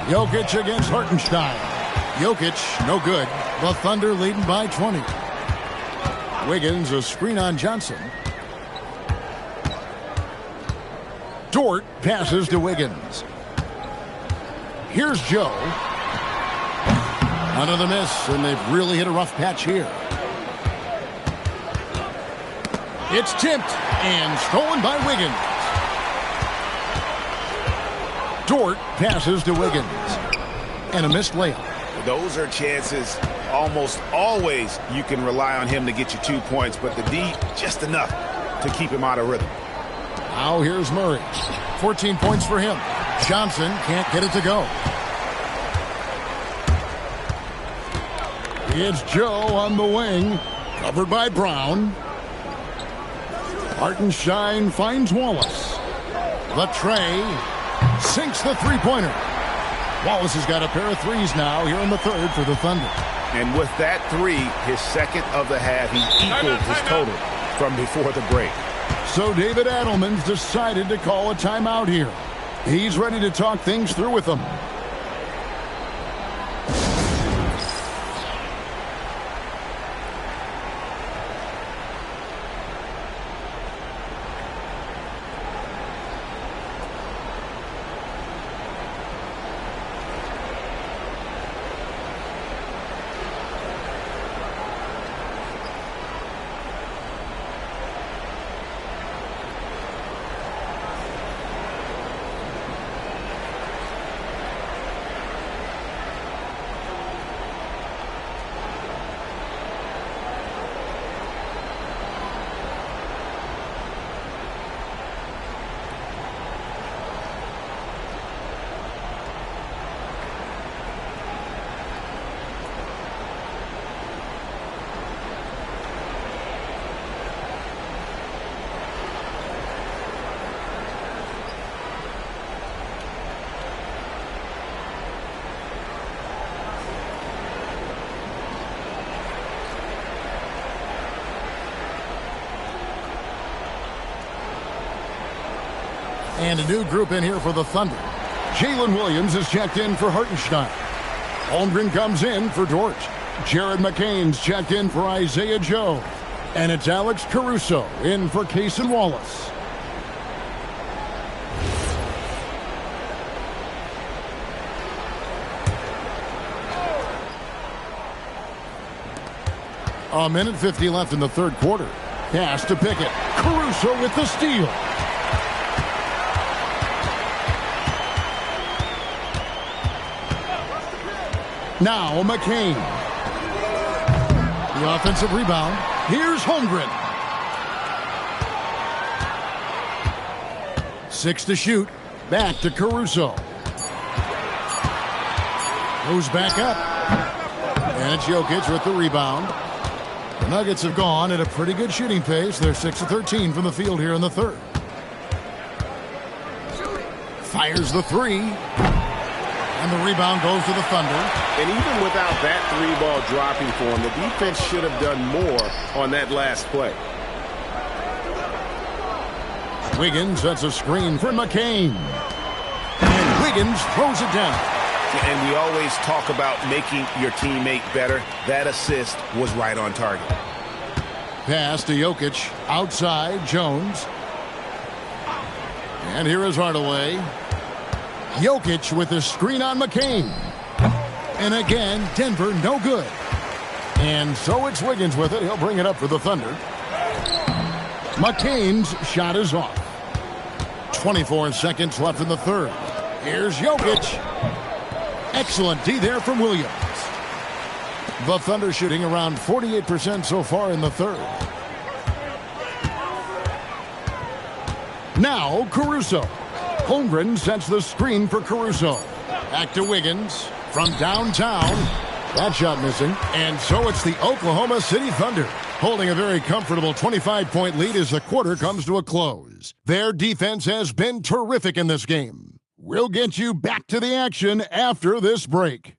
Jokic against Hartenstein. Jokic, no good. The Thunder leading by 20. Wiggins, a screen on Johnson. Dort passes to Wiggins. Here's Joe. Another miss, and they've really hit a rough patch here. It's tipped and stolen by Wiggins. Dort passes to Wiggins. And a missed layup. Those are chances almost always you can rely on him to get you 2 points, but the D, just enough to keep him out of rhythm. Now here's Murray. 14 points for him. Johnson can't get it to go. It's Joe on the wing. Covered by Brown. Hartenstein finds Wallace. The tray sinks the three-pointer. Wallace has got a pair of threes now here in the third for the Thunder. And with that three, his second of the half, he equaled his total from before the break. So David Adelman's decided to call a timeout here. He's ready to talk things through with them. And a new group in here for the Thunder. Jalen Williams is checked in for Hartenstein. Holmgren comes in for Dort. Jared McCain's checked in for Isaiah Joe. And it's Alex Caruso in for Cason Wallace. A minute 50 left in the third quarter. Pass to Pickett. Caruso with the steal. Now McCain. The offensive rebound. Here's Holmgren. 6 to shoot. Back to Caruso. Goes back up. And it's Jokic with the rebound. The Nuggets have gone at a pretty good shooting pace. They're 6 of 13 from the field here in the third. Fires the three. And the rebound goes to the Thunder. And even without that three ball dropping for him, the defense should have done more on that last play. Wiggins sets a screen for McCain. And Wiggins throws it down. And we always talk about making your teammate better. That assist was right on target. Pass to Jokic. Outside, Jones. And here is Hardaway. Jokic with the screen on McCain. And again, Denver no good. And so it's Wiggins with it. He'll bring it up for the Thunder. McCain's shot is off. 24 seconds left in the third. Here's Jokic. Excellent D there from Williams. The Thunder shooting around 48% so far in the third. Now Caruso. Holmgren sets the screen for Caruso. Back to Wiggins from downtown. That shot missing. And so it's the Oklahoma City Thunder holding a very comfortable 25-point lead as the quarter comes to a close. Their defense has been terrific in this game. We'll get you back to the action after this break.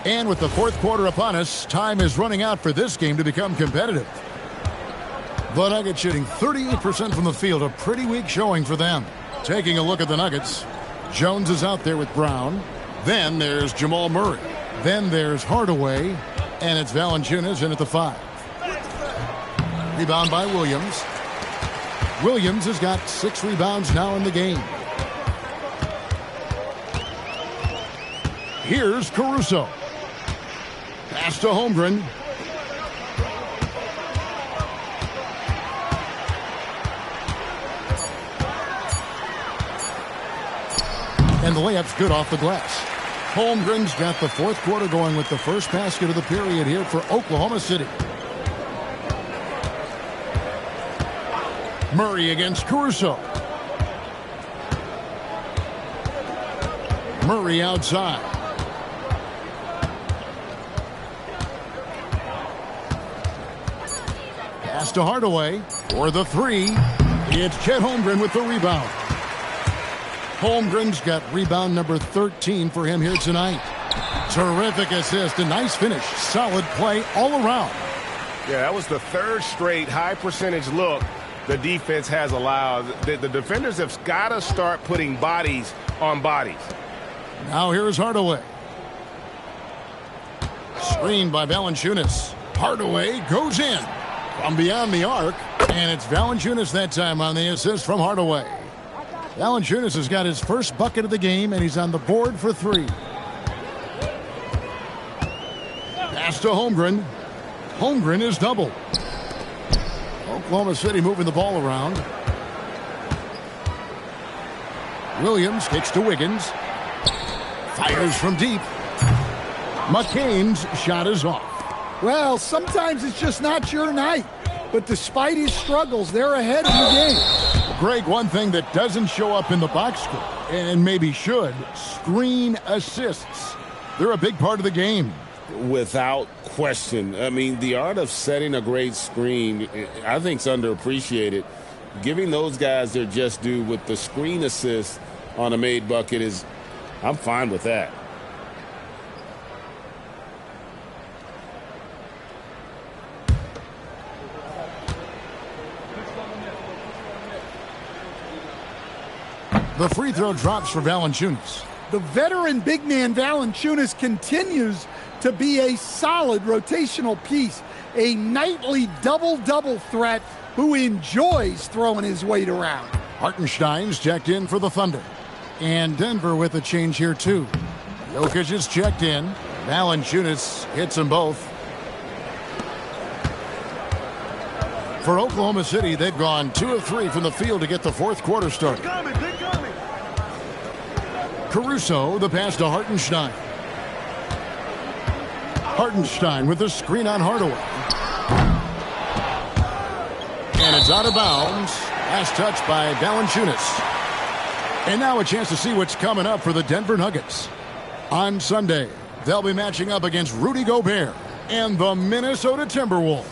And with the fourth quarter upon us, time is running out for this game to become competitive. The Nuggets shooting 38% from the field, a pretty weak showing for them. Taking a look at the Nuggets, Jones is out there with Brown. Then there's Jamal Murray. Then there's Hardaway. And it's Valanciunas in at the 5. Rebound by Williams. Williams has got 6 rebounds now in the game. Here's Caruso. Pass to Holmgren. And the layup's good off the glass. Holmgren's got the fourth quarter going with the first basket of the period here for Oklahoma City. Murray against Caruso. Murray outside. Pass to Hardaway for the 3. It's Chet Holmgren with the rebound. Holmgren's got rebound number 13 for him here tonight. Terrific assist, a nice finish, solid play all around. Yeah, that was the third straight high percentage look the defense has allowed. The defenders have got to start putting bodies on bodies. Now here's Hardaway. Screened by Valanciunas. Hardaway goes in from beyond the arc, and it's Valanciunas that time on the assist from Hardaway. Valanciunas has got his first bucket of the game, and he's on the board for 3. Pass to Holmgren. Holmgren is doubled. Oklahoma City moving the ball around. Williams kicks to Wiggins. Fires from deep. McCain's shot is off. Well, sometimes it's just not your night. But despite his struggles, they're ahead in the game. Greg, one thing that doesn't show up in the box score, and maybe should, screen assists. They're a big part of the game. Without question. I mean, the art of setting a great screen, I think, is underappreciated. Giving those guys their just due with the screen assist on a made bucket is, I'm fine with that. The free throw drops for Valanciunas. The veteran big man Valanciunas continues to be a solid rotational piece, a nightly double-double threat who enjoys throwing his weight around. Hartenstein's checked in for the Thunder. And Denver with a change here, too. Jokic is checked in. Valanciunas hits them both. For Oklahoma City, they've gone 2 of 3 from the field to get the fourth quarter started. Caruso, the pass to Hartenstein. Hartenstein with the screen on Hardaway. And it's out of bounds. Last touch by Valanciunas. And now a chance to see what's coming up for the Denver Nuggets. On Sunday, they'll be matching up against Rudy Gobert and the Minnesota Timberwolves.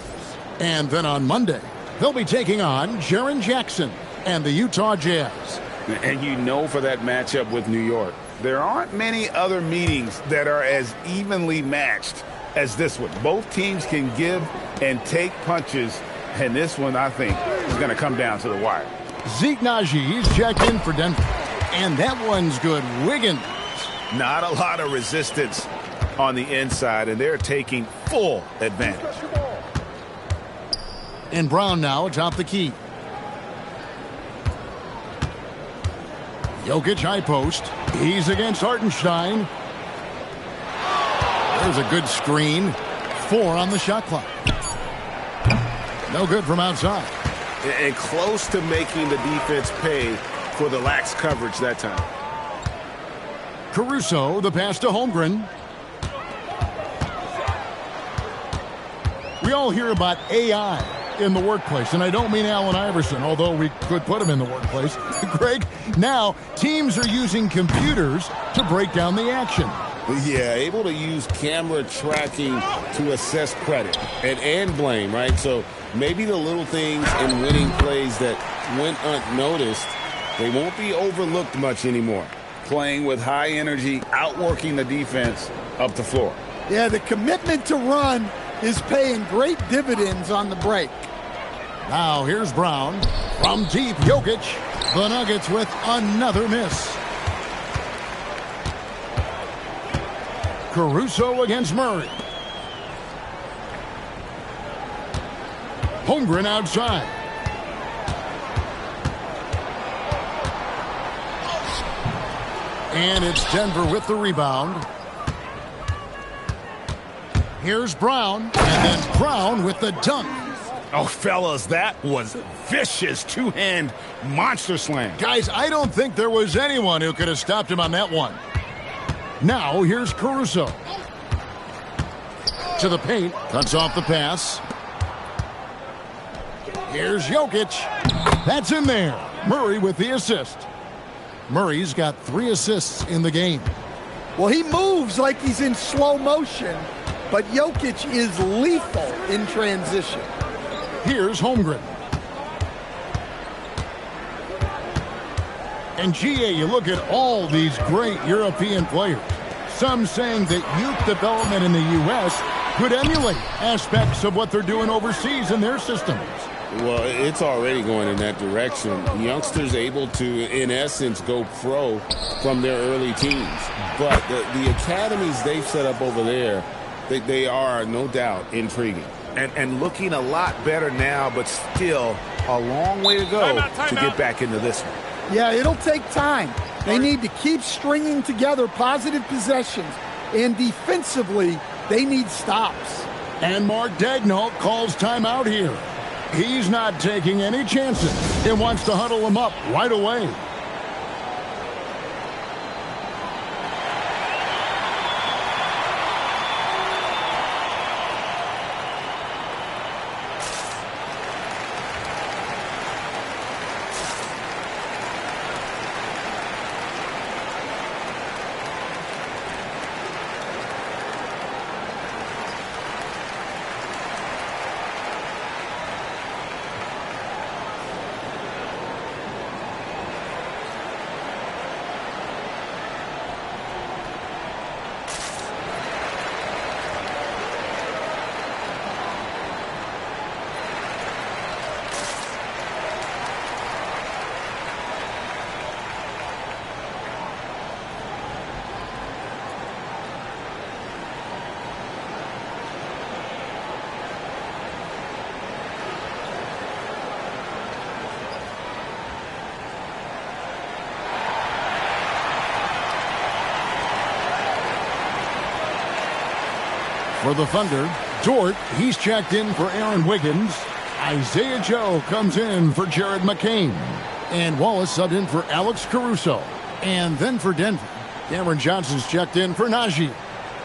And then on Monday, they'll be taking on Jaren Jackson and the Utah Jazz. And you know, for that matchup with New York, there aren't many other meetings that are as evenly matched as this one. Both teams can give and take punches, and this one, I think, is going to come down to the wire. Zeke Naji, he's checked in for Denver. And that one's good. Wiggins. Not a lot of resistance on the inside, and they're taking full advantage. And Brown now atop the key. Jokic high post. He's against Hartenstein. There's a good screen. 4 on the shot clock. No good from outside. And close to making the defense pay for the lax coverage that time. Caruso, the pass to Holmgren. We all hear about AI in the workplace, and I don't mean Allen Iverson, although we could put him in the workplace. Greg, now teams are using computers to break down the action. Yeah, able to use camera tracking to assess credit and blame, right? So maybe the little things in winning plays that went unnoticed, they won't be overlooked much anymore. Playing with high energy, outworking the defense up the floor. Yeah, the commitment to run is paying great dividends on the break. Now here's Brown from deep. Jokic. The Nuggets with another miss. Caruso against Murray. Holmgren outside. And it's Denver with the rebound. Here's Brown, and then Brown with the dunk. Oh, fellas, that was vicious two-hand monster slam. Guys, I don't think there was anyone who could have stopped him on that one. Now, here's Caruso. To the paint, cuts off the pass. Here's Jokic. That's in there. Murray with the assist. Murray's got 3 assists in the game. Well, he moves like he's in slow motion, but Jokic is lethal in transition. Here's Holmgren. And GA, you look at all these great European players. Some saying that youth development in the U.S. could emulate aspects of what they're doing overseas in their systems. Well, it's already going in that direction. Youngsters able to, in essence, go pro from their early teens. But the academies they've set up over there, they are, no doubt, intriguing. And looking a lot better now, but still a long way to go to get back into this one. Yeah, it'll take time. They need to keep stringing together positive possessions. And defensively, they need stops. And Mark Daigneault calls timeout here. He's not taking any chances. He wants to huddle him up right away. For the Thunder, Dort, he's checked in for Aaron Wiggins. Isaiah Joe comes in for Jared McCain. And Wallace subbed in for Alex Caruso. And then for Denver, Cameron Johnson's checked in for Najee.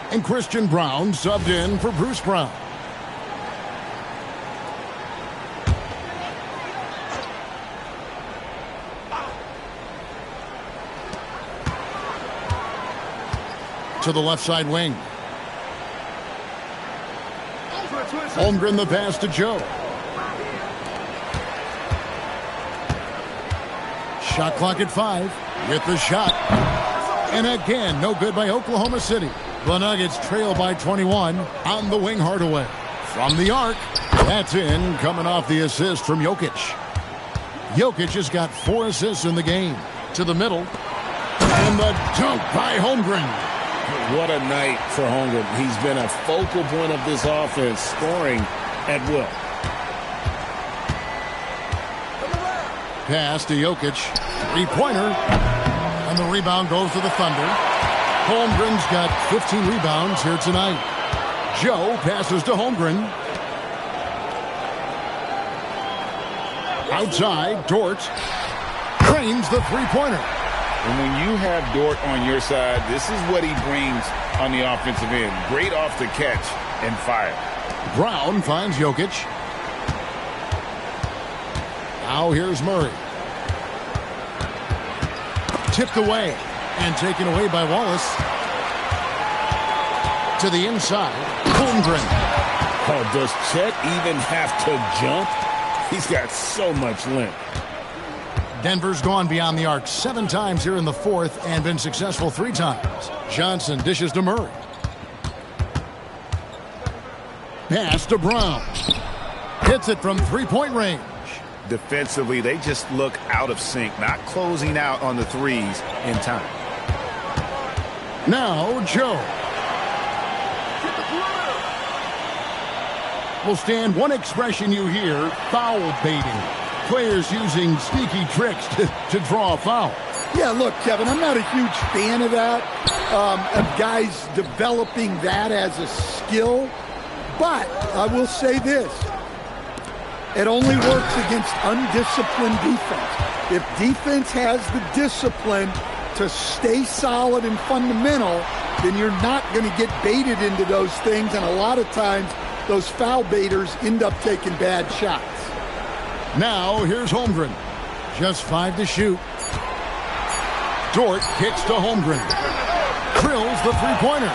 And Christian Brown subbed in for Bruce Brown. To the left side wing. Holmgren the pass to Joe. Shot clock at 5. With the shot. And again, no good by Oklahoma City. The Nuggets trail by 21 on the wing Hardaway. From the arc, that's in, coming off the assist from Jokic. Jokic has got 4 assists in the game. To the middle. And the dunk by Holmgren. What a night for Holmgren. He's been a focal point of this offense, scoring at will. Pass to Jokic. 3-pointer. And the rebound goes to the Thunder. Holmgren's got 15 rebounds here tonight. Joe passes to Holmgren. Outside, Dort trains the 3-pointer. And when you have Dort on your side, this is what he brings on the offensive end. Great off the catch and fire. Brown finds Jokic. Now here's Murray. Tipped away and taken away by Wallace. To the inside, Holmgren. Oh, does Chet even have to jump? He's got so much length. Denver's gone beyond the arc 7 times here in the 4th and been successful 3 times. Johnson dishes to Murray. Pass to Brown. Hits it from 3-point range. Defensively, they just look out of sync, not closing out on the threes in time. Now Joe. will stand one expression you hear, foul baiting. Players using sneaky tricks to draw a foul. Yeah, look, Kevin, I'm not a huge fan of that, of guys developing that as a skill. But I will say this. It only works against undisciplined defense. If defense has the discipline to stay solid and fundamental, then you're not going to get baited into those things. And a lot of times, those foul baiters end up taking bad shots. Now, here's Holmgren. Just 5 to shoot. Dort kicks to Holmgren. Drills the three-pointer.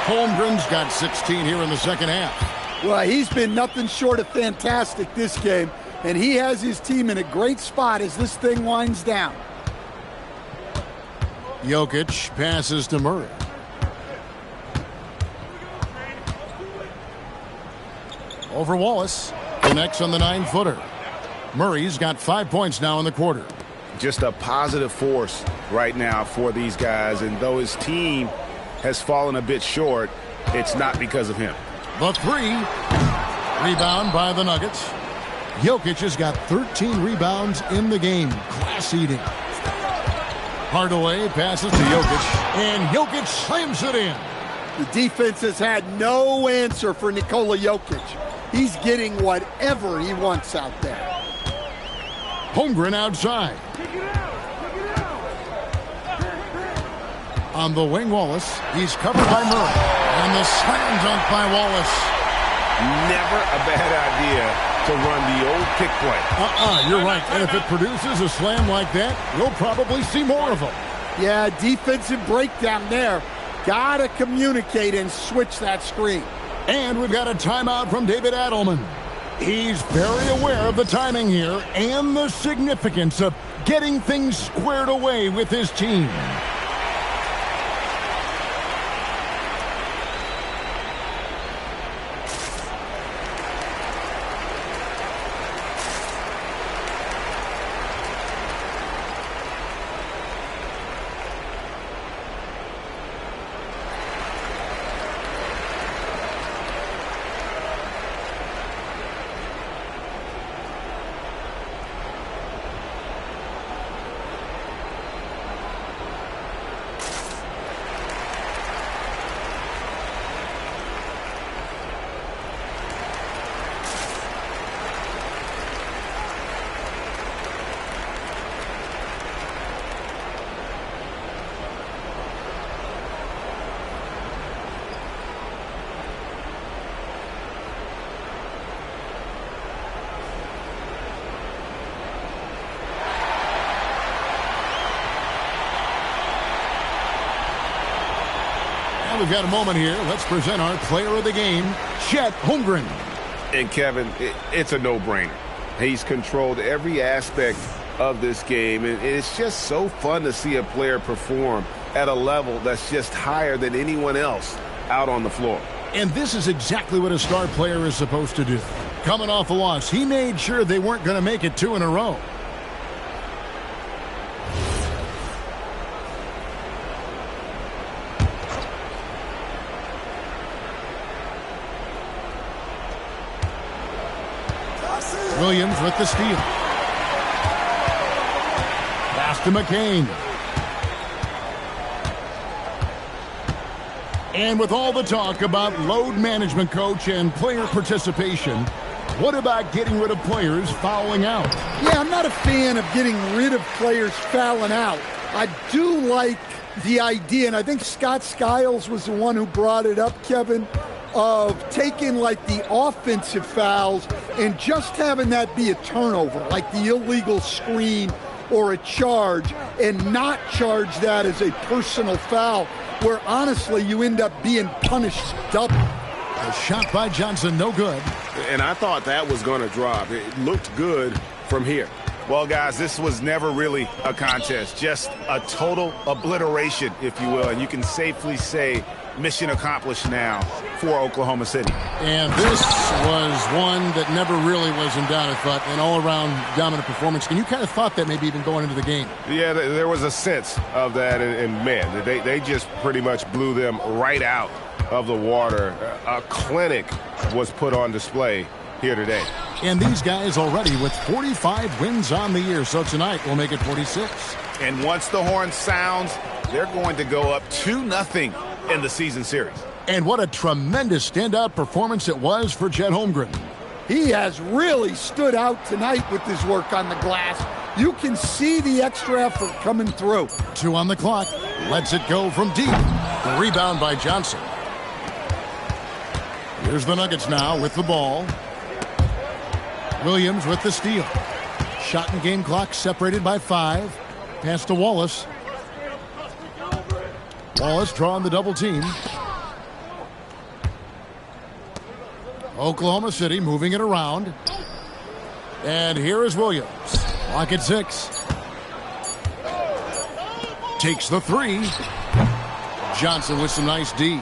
Holmgren's got 16 here in the second half. Well, he's been nothing short of fantastic this game, and he has his team in a great spot as this thing winds down. Jokic passes to Murray. Over Wallace. Connects on the 9-footer. Murray's got 5 points now in the quarter. Just a positive force right now for these guys, and though his team has fallen a bit short, it's not because of him. The 3. Rebound by the Nuggets. Jokic has got 13 rebounds in the game. Class eating. Hardaway passes to Jokic, and Jokic slams it in. The defense has had no answer for Nikola Jokic. He's getting whatever he wants out there. Holmgren outside. On the wing, Wallace. He's covered by Murray. And the slam dunk by Wallace. Never a bad idea to run the old pick play. You're right. And if it produces a slam like that, we'll probably see more of them. Yeah, defensive breakdown there. Gotta communicate and switch that screen. And we've got a timeout from David Adelman. He's very aware of the timing here and the significance of getting things squared away with his team. We've got a moment here. Let's present our player of the game, Chet Holmgren. And Kevin, it's a no-brainer. He's controlled every aspect of this game, and it's just so fun to see a player perform at a level that's just higher than anyone else out on the floor. And this is exactly what a star player is supposed to do. Coming off a loss, he made sure they weren't going to make it 2 in a row. Williams with the steal. Pass to McCain. And with all the talk about load management, coach, and player participation, what about getting rid of players fouling out? Yeah, I'm not a fan of getting rid of players fouling out. I do like the idea, and I think Scott Skiles was the one who brought it up, Kevin, of taking like the offensive fouls and just having that be a turnover, like the illegal screen or a charge, and not charge that as a personal foul, where honestly you end up being punished double. A shot by Johnson, no good. And I thought that was going to drop. It looked good from here. Well, guys, this was never really a contest, just a total obliteration, if you will, and you can safely say mission accomplished now for Oklahoma City. And this was one that never really was in doubt, I thought, an all-around dominant performance. And you kind of thought that maybe even going into the game. Yeah, there was a sense of that, and man, they just pretty much blew them right out of the water. A clinic was put on display here today. And these guys already with 45 wins on the year, so tonight we'll make it 46. And once the horn sounds, they're going to go up 2-0 in the season series. And what a tremendous standout performance it was for Chet Holmgren. He has really stood out tonight with his work on the glass. You can see the extra effort coming through. 2 on the clock. Lets it go from deep. The rebound by Johnson. Here's the Nuggets now with the ball. Williams with the steal. Shot and game clock separated by 5. Pass to Wallace. Wallace drawing the double team. Oklahoma City moving it around. And here is Williams. Clock at 6. Takes the 3. Johnson with some nice D.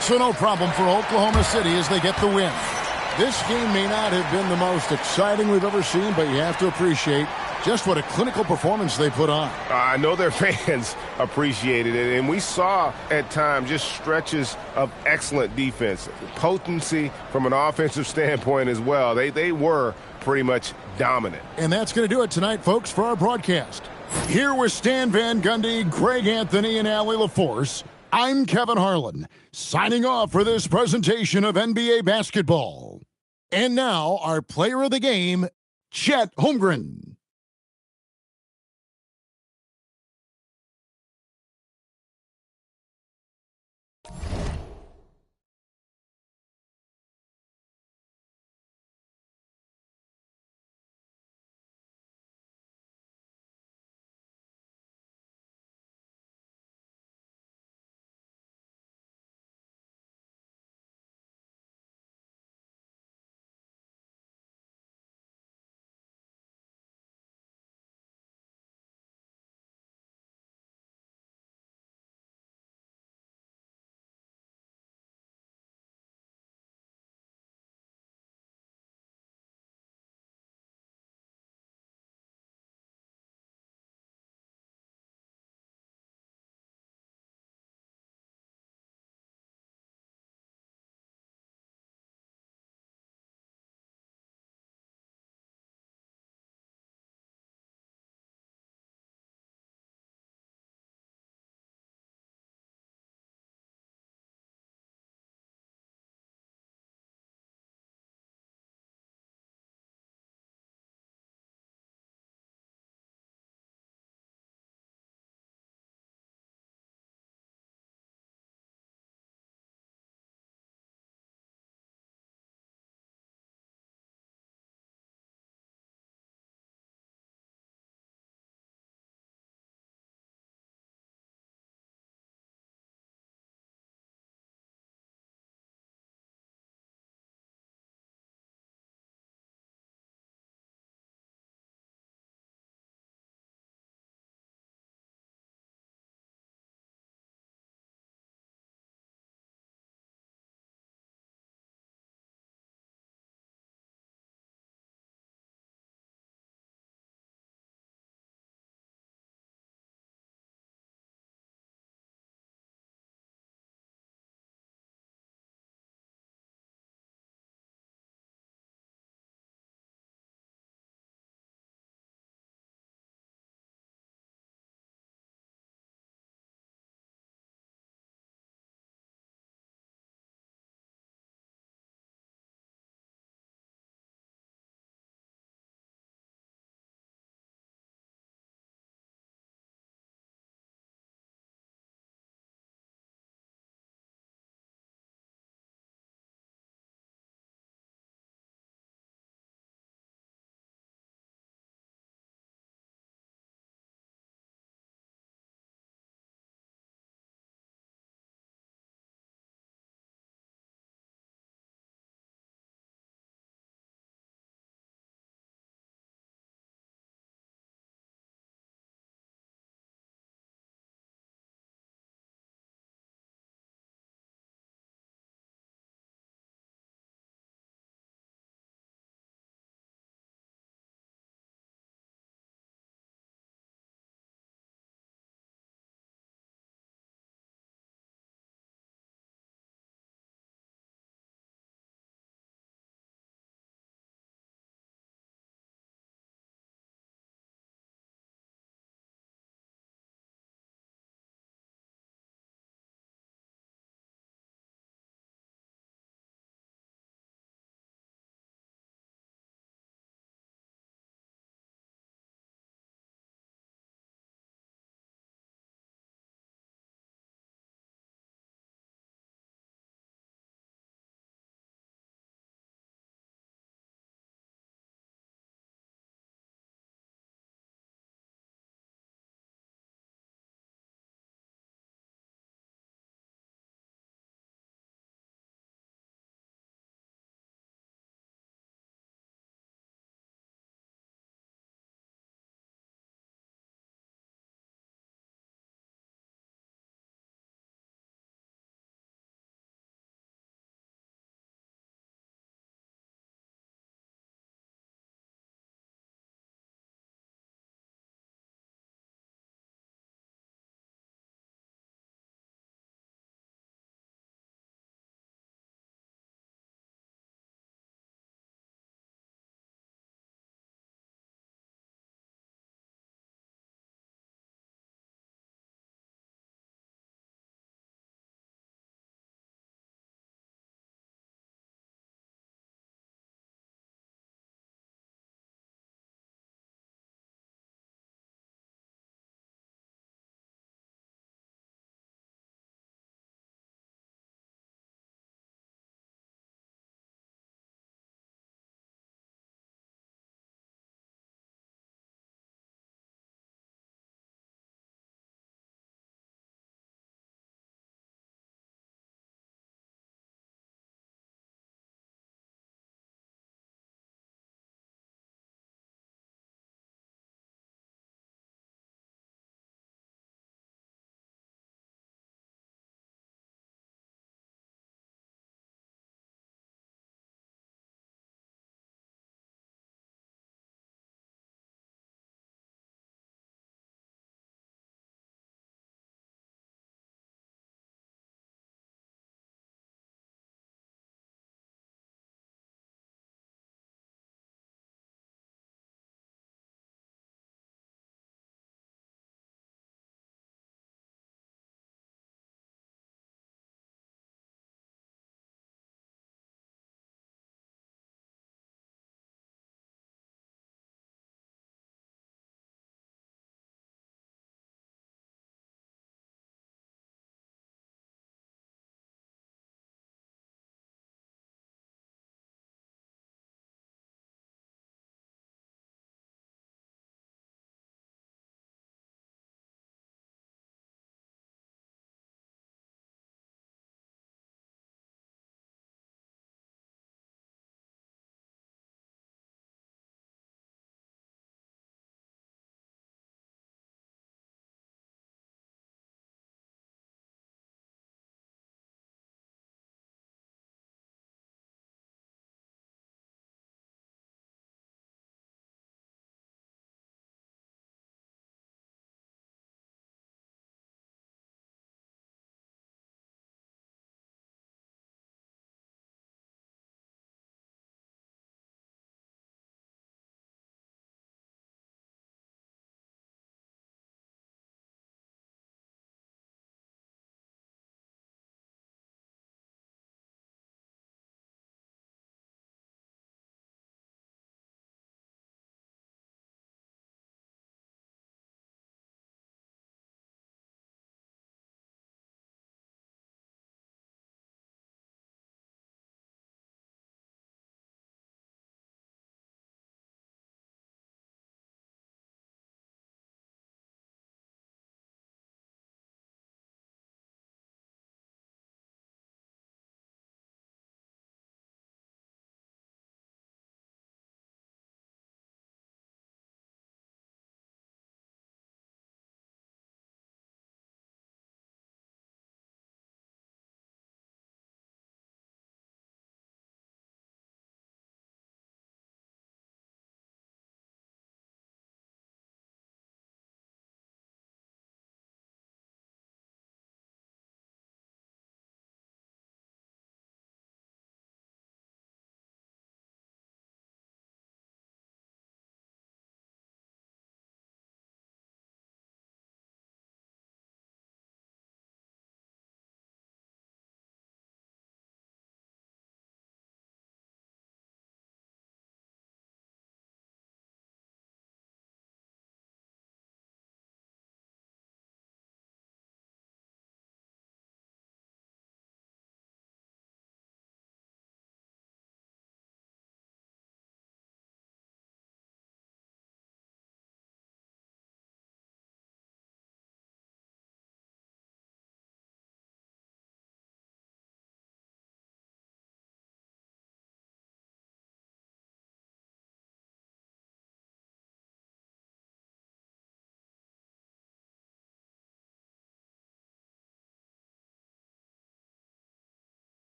So no problem for Oklahoma City as they get the win. This game may not have been the most exciting we've ever seen, but you have to appreciate just what a clinical performance they put on. I know their fans appreciated it, and we saw at times just stretches of excellent defense, potency from an offensive standpoint as well. They were pretty much dominant. And that's going to do it tonight, folks, for our broadcast. Here with Stan Van Gundy, Greg Anthony, and Allie LaForce, I'm Kevin Harlan, signing off for this presentation of NBA basketball. And now, our player of the game, Chet Holmgren.